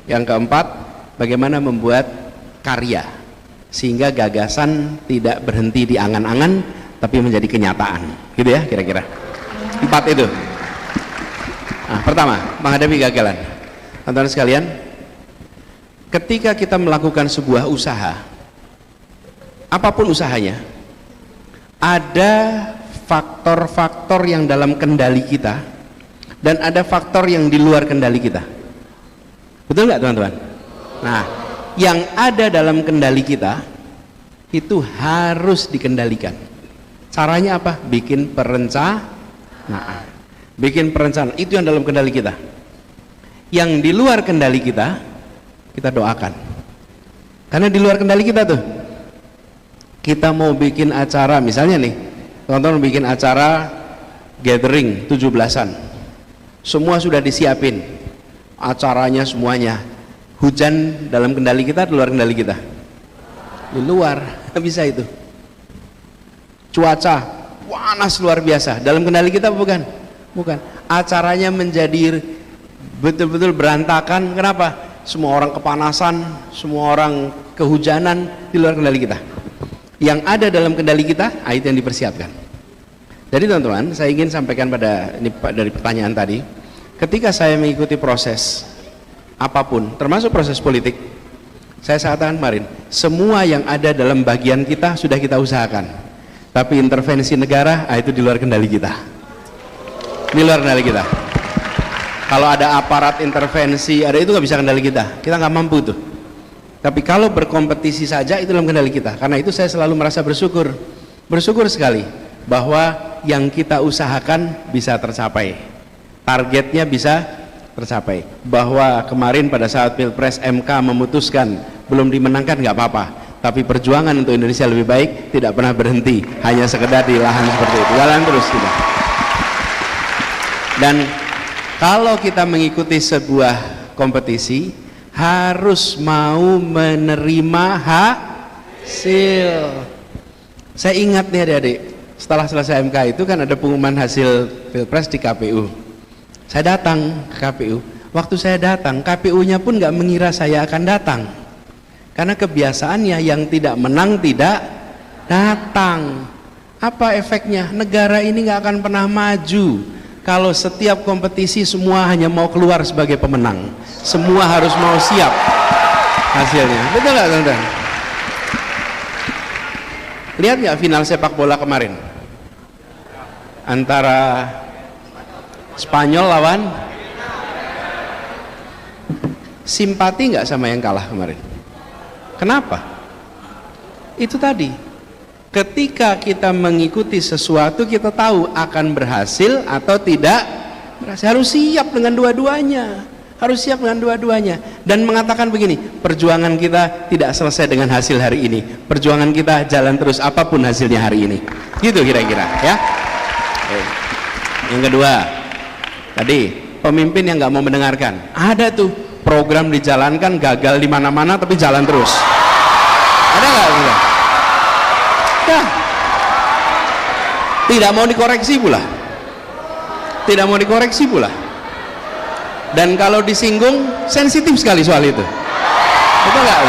Yang keempat, bagaimana membuat karya sehingga gagasan tidak berhenti di angan-angan tapi menjadi kenyataan gitu ya kira-kira. Empat itu. Nah, pertama, menghadapi kegagalan. Teman-teman sekalian, ketika kita melakukan sebuah usaha, apapun usahanya, ada faktor-faktor yang dalam kendali kita dan ada faktor yang di luar kendali kita. Betul nggak, teman-teman? Nah, yang ada dalam kendali kita itu harus dikendalikan. Caranya apa? Bikin perencanaan. Bikin perencanaan, itu yang dalam kendali kita. Yang di luar kendali kita, kita doakan. Karena di luar kendali kita tuh. Kita mau bikin acara, misalnya nih, teman-teman bikin acara gathering 17-an. Semua sudah disiapin. Acaranya semuanya. Hujan dalam kendali kita, di luar kendali kita. Di luar, nggak bisa itu. Cuaca panas luar biasa, dalam kendali kita bukan? Bukan. Acaranya menjadi betul-betul berantakan. Kenapa? Semua orang kepanasan, semua orang kehujanan, di luar kendali kita. Yang ada dalam kendali kita, itu yang dipersiapkan. Jadi teman-teman, saya ingin sampaikan pada ini dari pertanyaan tadi, ketika saya mengikuti proses apapun, termasuk proses politik, saya katakan kemarin, semua yang ada dalam bagian kita sudah kita usahakan. Tapi intervensi negara, itu di luar kendali kita. Di luar kendali kita. Kalau ada aparat intervensi, ada itu nggak bisa kendali kita. Kita nggak mampu tuh. Tapi kalau berkompetisi saja, itu dalam kendali kita. Karena itu saya selalu merasa bersyukur. Bersyukur sekali bahwa yang kita usahakan bisa tercapai. Targetnya bisa tercapai. Bahwa kemarin pada saat Pilpres MK memutuskan belum dimenangkan nggak apa-apa. Tapi perjuangan untuk Indonesia lebih baik tidak pernah berhenti, hanya sekedar di lahan seperti itu, jalan terus kita. Dan kalau kita mengikuti sebuah kompetisi, harus mau menerima hasil. Saya ingat nih adik-adik, setelah selesai MK itu kan ada pengumuman hasil Pilpres di KPU. Saya datang ke KPU. Waktu saya datang, KPU-nya pun nggak mengira saya akan datang. Karena kebiasaannya yang tidak menang tidak datang. Apa efeknya? Negara ini nggak akan pernah maju kalau setiap kompetisi semua hanya mau keluar sebagai pemenang. Semua harus mau siap hasilnya. Betul nggak teman-teman? Lihat nggak final sepak bola kemarin antara Spanyol lawan, simpati nggak sama yang kalah kemarin? Kenapa? Itu tadi, ketika kita mengikuti sesuatu, kita tahu akan berhasil atau tidak berhasil. Harus siap dengan dua-duanya. Harus siap dengan dua-duanya. Dan mengatakan begini, perjuangan kita tidak selesai dengan hasil hari ini. Perjuangan kita jalan terus apapun hasilnya hari ini. Gitu kira-kira ya. Yang kedua, tadi pemimpin yang nggak mau mendengarkan. Ada tuh program dijalankan, gagal di mana-mana tapi jalan terus. Ada nggak? Ya. Tidak mau dikoreksi pula. Tidak mau dikoreksi pula. Dan kalau disinggung, sensitif sekali soal itu. Betul nggak?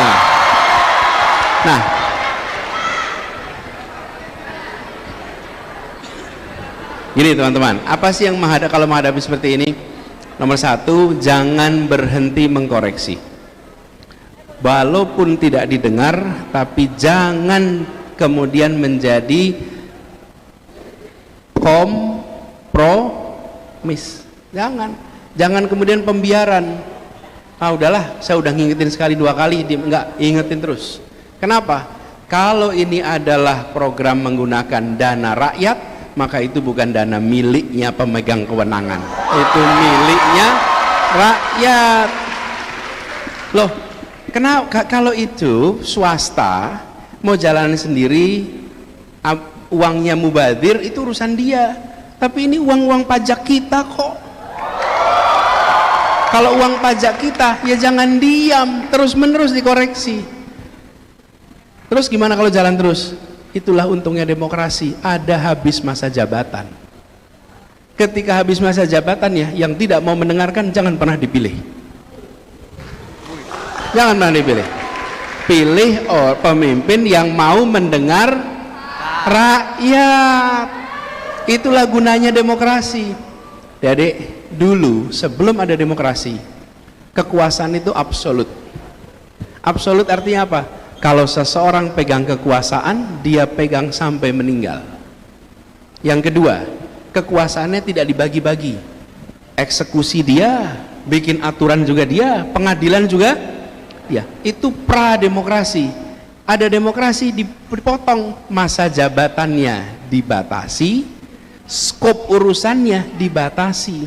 Nah, gini teman-teman, apa sih yang kalau menghadapi seperti ini? Nomor satu, jangan berhenti mengkoreksi. Walaupun tidak didengar, tapi jangan kemudian menjadi kompromis. Jangan kemudian pembiaran. Udahlah, saya udah ngingetin sekali dua kali, enggak, ingetin terus. Kenapa? Kalau ini adalah program menggunakan dana rakyat, maka itu bukan dana miliknya pemegang kewenangan, itu miliknya rakyat. Loh, kenapa? Kalau itu swasta mau jalan sendiri, uangnya mubazir, itu urusan dia. Tapi ini uang pajak kita kok. Kalau uang pajak kita, ya jangan diam, terus-menerus dikoreksi. Terus gimana kalau jalan terus? Itulah untungnya demokrasi, ada habis masa jabatan. Ketika habis masa jabatannya, yang tidak mau mendengarkan jangan pernah dipilih. Jangan pernah dipilih. Pilih pemimpin yang mau mendengar rakyat. Itulah gunanya demokrasi. Jadi dulu sebelum ada demokrasi, kekuasaan itu absolut. Absolut artinya apa? Kalau seseorang pegang kekuasaan, dia pegang sampai meninggal. Yang kedua, kekuasaannya tidak dibagi-bagi. Eksekusi dia, bikin aturan juga dia, pengadilan juga dia. Itu pra-demokrasi. Ada demokrasi dipotong, masa jabatannya dibatasi, skop urusannya dibatasi.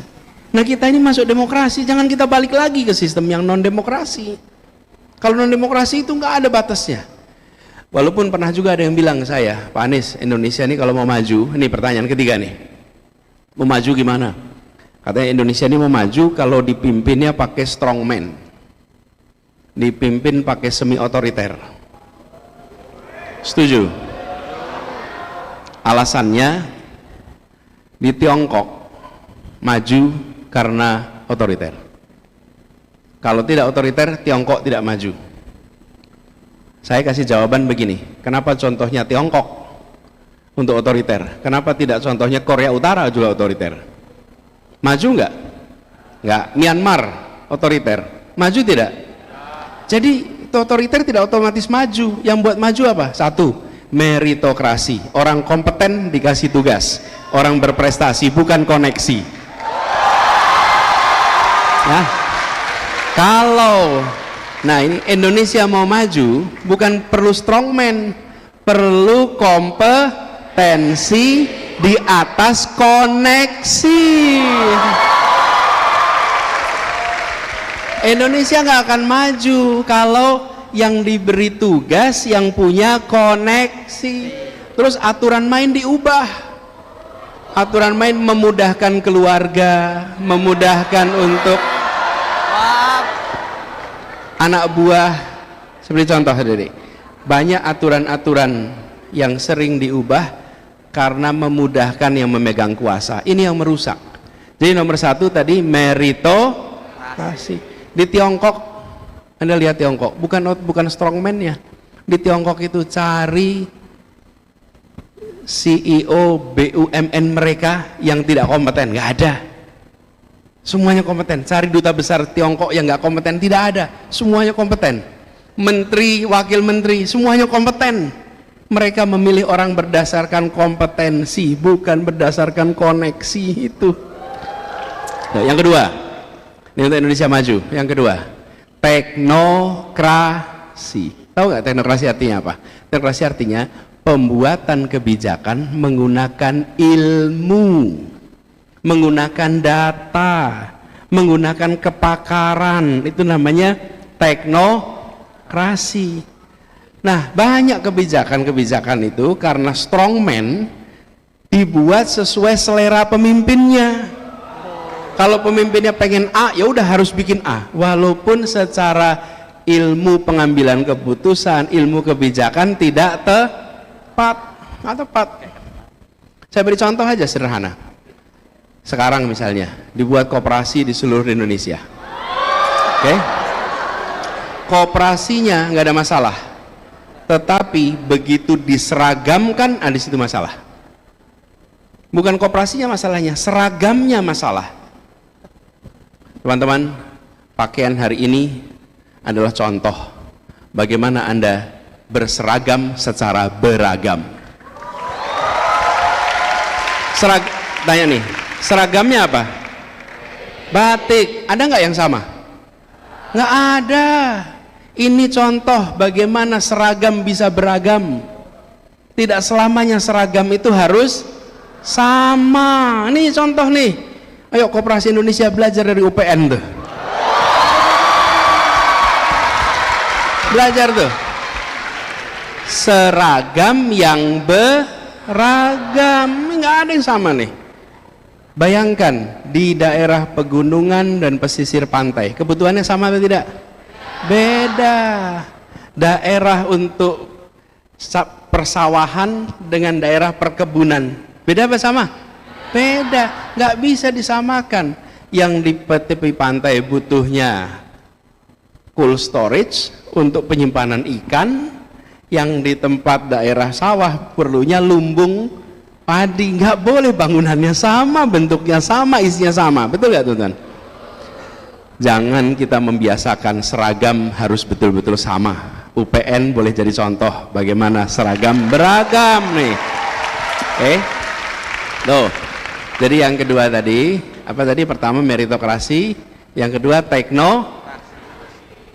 Nah kita ini masuk demokrasi, jangan kita balik lagi ke sistem yang non demokrasi. Kalau non demokrasi itu nggak ada batasnya. Walaupun pernah juga ada yang bilang ke saya, Pak Anies, Indonesia ini kalau mau maju, ini pertanyaan ketiga nih, mau maju gimana? Katanya Indonesia ini mau maju kalau dipimpinnya pakai strongman, dipimpin pakai semi otoriter. Setuju? Alasannya di Tiongkok maju karena otoriter. Kalau tidak otoriter, Tiongkok tidak maju. Saya kasih jawaban begini, kenapa contohnya Tiongkok untuk otoriter? Kenapa tidak contohnya Korea Utara juga otoriter? Maju nggak? Nggak. Myanmar otoriter, maju tidak? Jadi otoriter tidak otomatis maju. Yang buat maju apa? Satu, meritokrasi. Orang kompeten dikasih tugas, orang berprestasi, bukan koneksi. Nah, kalau ini Indonesia mau maju bukan perlu strongman, perlu kompetensi di atas koneksi. Indonesia nggak akan maju kalau yang diberi tugas yang punya koneksi. Terus aturan main diubah. Aturan main memudahkan keluarga, memudahkan untuk anak buah. Seperti contoh tadi, banyak aturan-aturan yang sering diubah karena memudahkan yang memegang kuasa. Ini yang merusak. Jadi nomor satu tadi meritokrasi. Di Tiongkok, Anda lihat Tiongkok, bukan strongman-nya. Di Tiongkok itu cari CEO BUMN mereka yang tidak kompeten, nggak ada. Semuanya kompeten. Cari duta besar Tiongkok yang nggak kompeten, tidak ada. Semuanya kompeten. Menteri, wakil menteri, semuanya kompeten. Mereka memilih orang berdasarkan kompetensi, bukan berdasarkan koneksi itu. Nah, yang kedua, ini untuk Indonesia maju. Yang kedua, teknokrasi. Tahu nggak teknokrasi artinya apa? Teknokrasi artinya pembuatan kebijakan menggunakan ilmu, menggunakan data, menggunakan kepakaran. Itu namanya teknokrasi. Nah, banyak kebijakan-kebijakan itu karena strongman dibuat sesuai selera pemimpinnya. Kalau pemimpinnya pengen A, ya udah harus bikin A, walaupun secara ilmu pengambilan keputusan, ilmu kebijakan tidak tepat. Saya beri contoh aja sederhana. Sekarang misalnya dibuat koperasi di seluruh Indonesia, oke? Kooperasinya nggak ada masalah, tetapi begitu diseragamkan, di situ masalah. Bukan kooperasinya masalahnya, seragamnya masalah. Teman-teman, pakaian hari ini adalah contoh bagaimana Anda berseragam secara beragam. Tanya nih, seragamnya apa? Batik. Ada nggak yang sama? Nggak ada. Ini contoh bagaimana seragam bisa beragam. Tidak selamanya seragam itu harus sama. Ini contoh nih. Ayo Koperasi Indonesia belajar dari UPN tuh. Belajar tuh. Seragam yang beragam, nggak ada yang sama nih. Bayangkan di daerah pegunungan dan pesisir pantai, kebutuhannya sama atau tidak? Beda. Daerah untuk persawahan dengan daerah perkebunan, beda apa sama? Beda. Nggak bisa disamakan. Yang di tepi pantai butuhnya cold storage untuk penyimpanan ikan, yang di tempat daerah sawah perlunya lumbung padi. Nggak boleh bangunannya sama, bentuknya sama, isinya sama. Betul nggak teman-teman? Jangan kita membiasakan seragam harus betul-betul sama. UPN boleh jadi contoh bagaimana seragam beragam nih. Oke, tuh. Jadi yang kedua tadi apa tadi? Pertama meritokrasi, yang kedua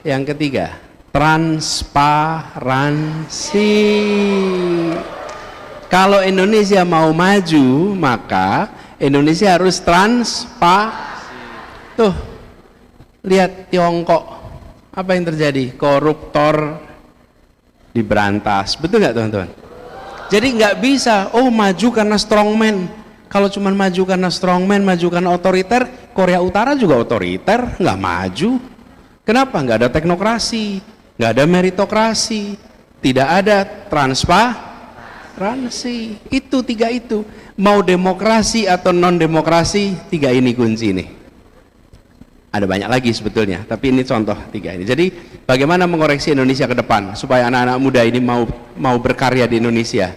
yang ketiga transparansi. Kalau Indonesia mau maju, maka Indonesia harus transparansi. Tuh, lihat Tiongkok, apa yang terjadi? Koruptor diberantas, betul nggak teman-teman? Jadi nggak bisa, oh maju karena strongman. Kalau cuma maju karena strongman, maju karena otoriter, Korea Utara juga otoriter, nggak maju. Kenapa? Nggak ada teknokrasi, nggak ada meritokrasi, tidak ada transparansi. Itu tiga itu. Mau demokrasi atau non demokrasi, tiga ini kunci nih. Ada banyak lagi sebetulnya, tapi ini contoh tiga ini. Jadi bagaimana mengoreksi Indonesia ke depan supaya anak-anak muda ini mau berkarya di Indonesia.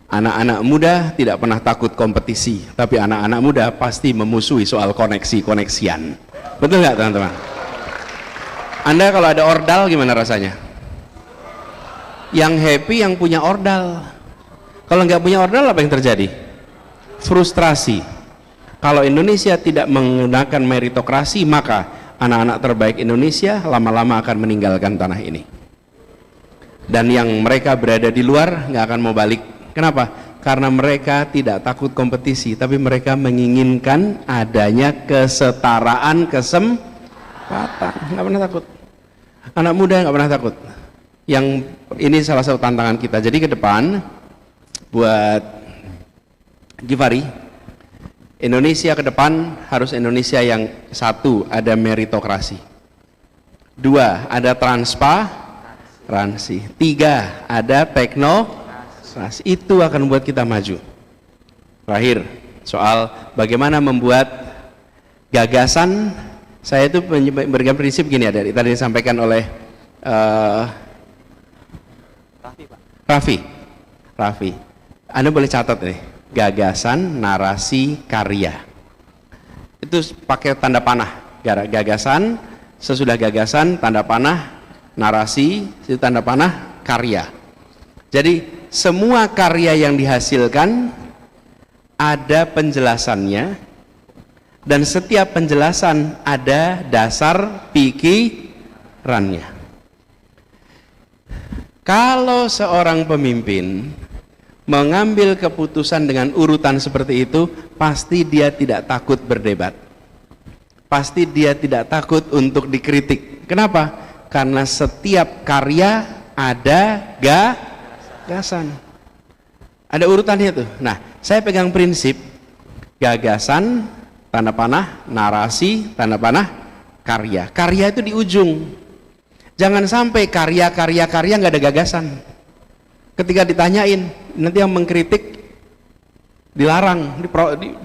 Anak-anak muda tidak pernah takut kompetisi, tapi anak-anak muda pasti memusuhi soal koneksian. Betul nggak teman-teman? Anda kalau ada ordal gimana rasanya? Yang happy yang punya ordal. Kalau nggak punya ordal apa yang terjadi? Frustrasi. Kalau Indonesia tidak menggunakan meritokrasi, maka anak-anak terbaik Indonesia lama-lama akan meninggalkan tanah ini. Dan yang mereka berada di luar nggak akan mau balik. Kenapa? Karena mereka tidak takut kompetisi, tapi mereka menginginkan adanya kesetaraan, kesempatan. Nggak pernah takut. Anak muda nggak pernah takut. Yang ini salah satu tantangan kita. Jadi ke depan buat Givari, Indonesia ke depan harus Indonesia yang satu, ada meritokrasi. Dua, ada transparansi. Tiga, ada teknologi. Itu akan membuat kita maju. Terakhir, soal bagaimana membuat gagasan. Saya itu memberikan prinsip gini, ada tadi disampaikan oleh Raffi. Anda boleh catat nih, gagasan, narasi, karya. Itu pakai tanda panah. Gagasan, sesudah gagasan, tanda panah, narasi, tanda panah, karya. Jadi semua karya yang dihasilkan ada penjelasannya, dan setiap penjelasan ada dasar pikirannya. Kalau seorang pemimpin mengambil keputusan dengan urutan seperti itu, pasti dia tidak takut berdebat, pasti dia tidak takut untuk dikritik. Kenapa? Karena setiap karya ada gagasan, ada urutannya tuh. Nah, saya pegang prinsip gagasan, tanda panah, narasi, tanda panah, karya. Karya itu di ujung. Jangan sampai karya nggak ada gagasan. Ketika ditanyain, nanti yang mengkritik dilarang,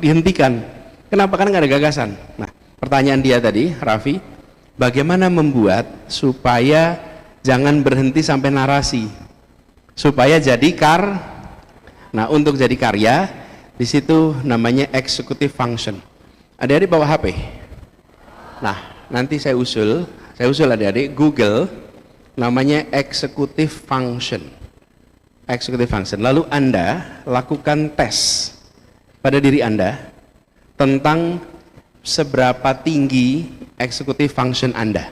dihentikan. Kenapa? Karena nggak ada gagasan. Nah, pertanyaan dia tadi, Raffi, bagaimana membuat supaya jangan berhenti sampai narasi, supaya jadi Nah, untuk jadi karya, di situ namanya executive function. Adik-adik bawa HP. Nah, nanti saya usul adik-adik Google namanya executive function. Executive function. Lalu Anda lakukan tes pada diri Anda tentang seberapa tinggi executive function Anda.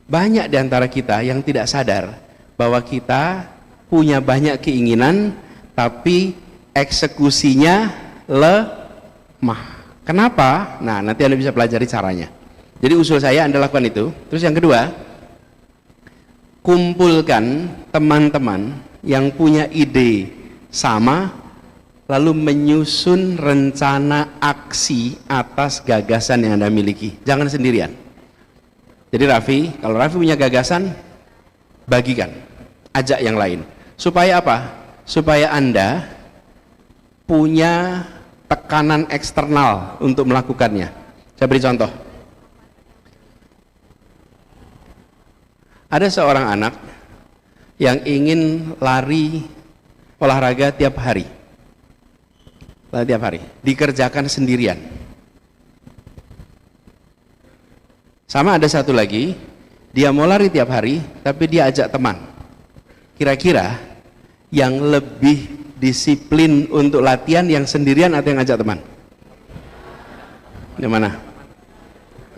Banyak di antara kita yang tidak sadar bahwa kita punya banyak keinginan tapi eksekusinya lemah. Kenapa? Nah, nanti Anda bisa pelajari caranya. Jadi usul saya Anda lakukan itu. Terus yang kedua, kumpulkan teman-teman yang punya ide sama, lalu menyusun rencana aksi atas gagasan yang Anda miliki. Jangan sendirian. Jadi Raffi, kalau Raffi punya gagasan, bagikan, ajak yang lain. Supaya apa? Supaya Anda punya tekanan eksternal untuk melakukannya. Saya beri contoh. Ada seorang anak yang ingin lari olahraga tiap hari. Dikerjakan sendirian. Sama ada satu lagi, dia mau lari tiap hari, tapi dia ajak teman. Kira-kira yang lebih disiplin untuk latihan yang sendirian atau yang ajak teman? Yang mana?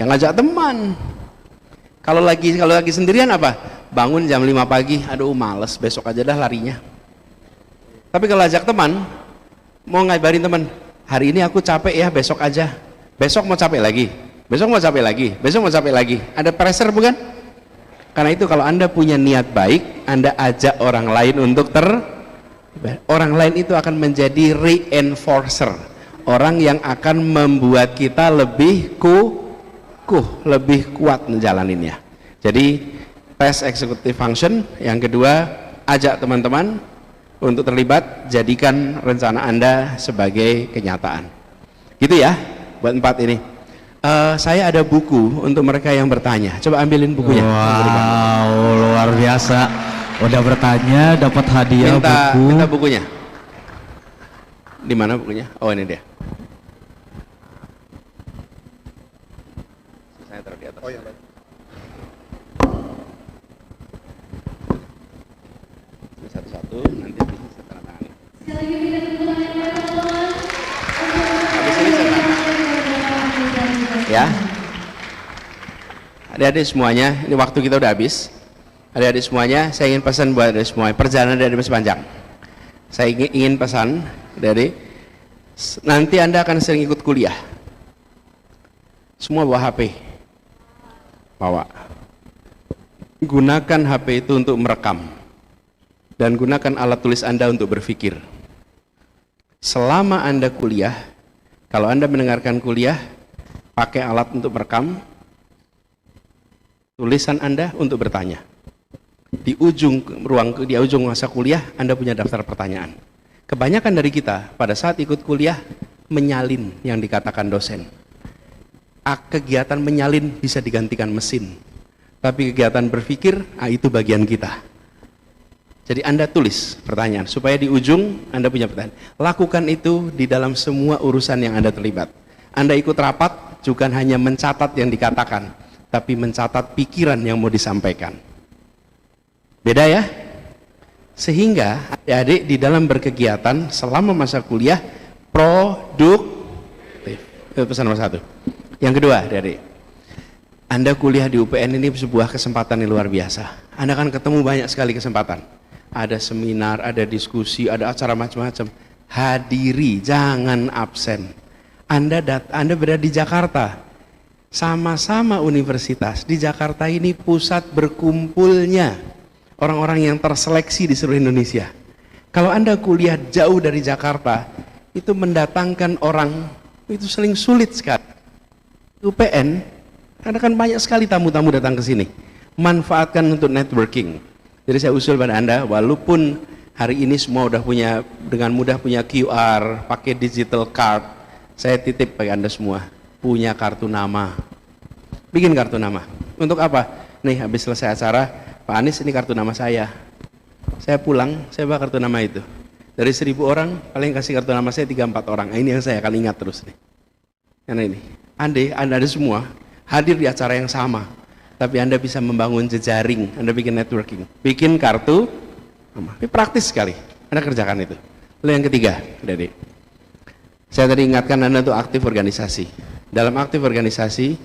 Yang ajak teman. Kalau lagi sendirian apa? Bangun jam 5 pagi, aduh males, besok aja dah larinya. Tapi kalau ajak teman, mau ngabarin teman, hari ini aku capek ya, besok aja. Besok mau capek lagi, Besok mau capek lagi, besok mau capek lagi. Ada pressure bukan? Karena itu kalau Anda punya niat baik, Anda ajak orang lain untuk orang lain itu akan menjadi reinforcer, orang yang akan membuat kita lebih lebih kuat menjalaninnya. Jadi tes executive function. Yang kedua, ajak teman-teman untuk terlibat, jadikan rencana Anda sebagai kenyataan. Gitu ya, buat 4 ini. Saya ada buku untuk mereka yang bertanya. Coba ambilin bukunya. Wow, luar biasa. Udah bertanya, dapat hadiah buku. Minta bukunya. Di mana bukunya? Oh, ini dia. Saya taruh di atas. Oh, ya, baik. Satu-satu, nanti bisa saya tanda tangan. Habis ini saya tanda. Ya, adik-adik semuanya, ini waktu kita udah habis. Adik-adik semuanya, saya ingin pesan buat adik semuanya, perjalanan adik masih panjang. Saya ingin pesan dari nanti Anda akan sering ikut kuliah. Semua bawa HP, bawa. Gunakan HP itu untuk merekam dan gunakan alat tulis Anda untuk berpikir. Selama Anda kuliah, kalau Anda mendengarkan kuliah, pakai alat untuk merekam tulisan Anda untuk bertanya. Di ujung masa kuliah Anda punya daftar pertanyaan. Kebanyakan dari kita pada saat ikut kuliah menyalin yang dikatakan dosen. Kegiatan menyalin bisa digantikan mesin, tapi kegiatan berpikir itu bagian kita. Jadi Anda tulis pertanyaan supaya di ujung Anda punya pertanyaan. Lakukan itu di dalam semua urusan yang Anda terlibat. Anda ikut rapat bukan hanya mencatat yang dikatakan, tapi mencatat pikiran yang mau disampaikan. Beda ya? Sehingga adik-adik di dalam berkegiatan selama masa kuliah produktif. Itu pesan nomor 1. Yang kedua, adik-adik, Anda kuliah di UPN ini sebuah kesempatan yang luar biasa. Anda akan ketemu banyak sekali kesempatan. Ada seminar, ada diskusi, ada acara macam-macam. Hadiri, jangan absen. Anda berada di Jakarta, sama-sama universitas. Di Jakarta ini pusat berkumpulnya orang-orang yang terseleksi di seluruh Indonesia. Kalau Anda kuliah jauh dari Jakarta, itu mendatangkan orang itu sering sulit sekali. UPN, karena kan banyak sekali tamu-tamu datang ke sini. Manfaatkan untuk networking. Jadi saya usul pada Anda, walaupun hari ini semua udah punya dengan mudah punya QR, pakai digital card, saya titip bagi Anda semua, punya kartu nama. Bikin kartu nama. Untuk apa? Nih, habis selesai acara, Pak Anies ini kartu nama saya. Saya pulang, saya bawa kartu nama itu. Dari 1000 orang, paling kasih kartu nama saya 3-4 orang. Nah, ini yang saya akan ingat terus nih. Karena ini, Anda ada semua hadir di acara yang sama, tapi Anda bisa membangun jejaring, Anda bikin networking, bikin kartu nama. Ini praktis sekali, Anda kerjakan itu. Lalu yang ketiga, adik-adik, saya tadi ingatkan Anda untuk aktif organisasi. Dalam aktif organisasi,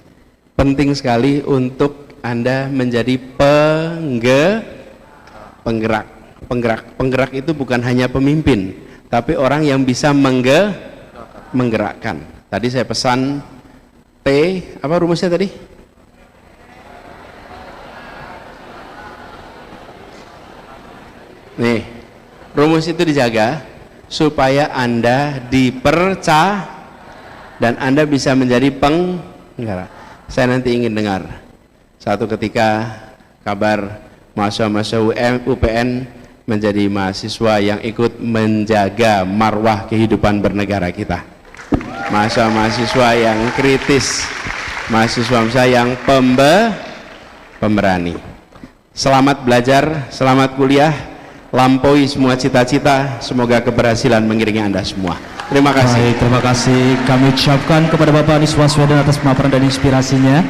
penting sekali untuk Anda menjadi penggerak. Penggerak itu bukan hanya pemimpin, tapi orang yang bisa menggerakkan. Tadi saya pesan T, apa rumusnya tadi? Nih, rumus itu dijaga supaya Anda dipercaya dan Anda bisa menjadi penggerak. Saya nanti ingin dengar satu ketika kabar mahasiswa-mahasiswa UPN menjadi mahasiswa yang ikut menjaga marwah kehidupan bernegara kita. Mahasiswa-mahasiswa yang kritis, mahasiswa yang pemberani. Selamat belajar, selamat kuliah, lampaui semua cita-cita, semoga keberhasilan mengiringi Anda semua. Terima kasih. Baik, terima kasih kami ucapkan kepada Bapak Anies Baswedan atas pemaparan dan inspirasinya.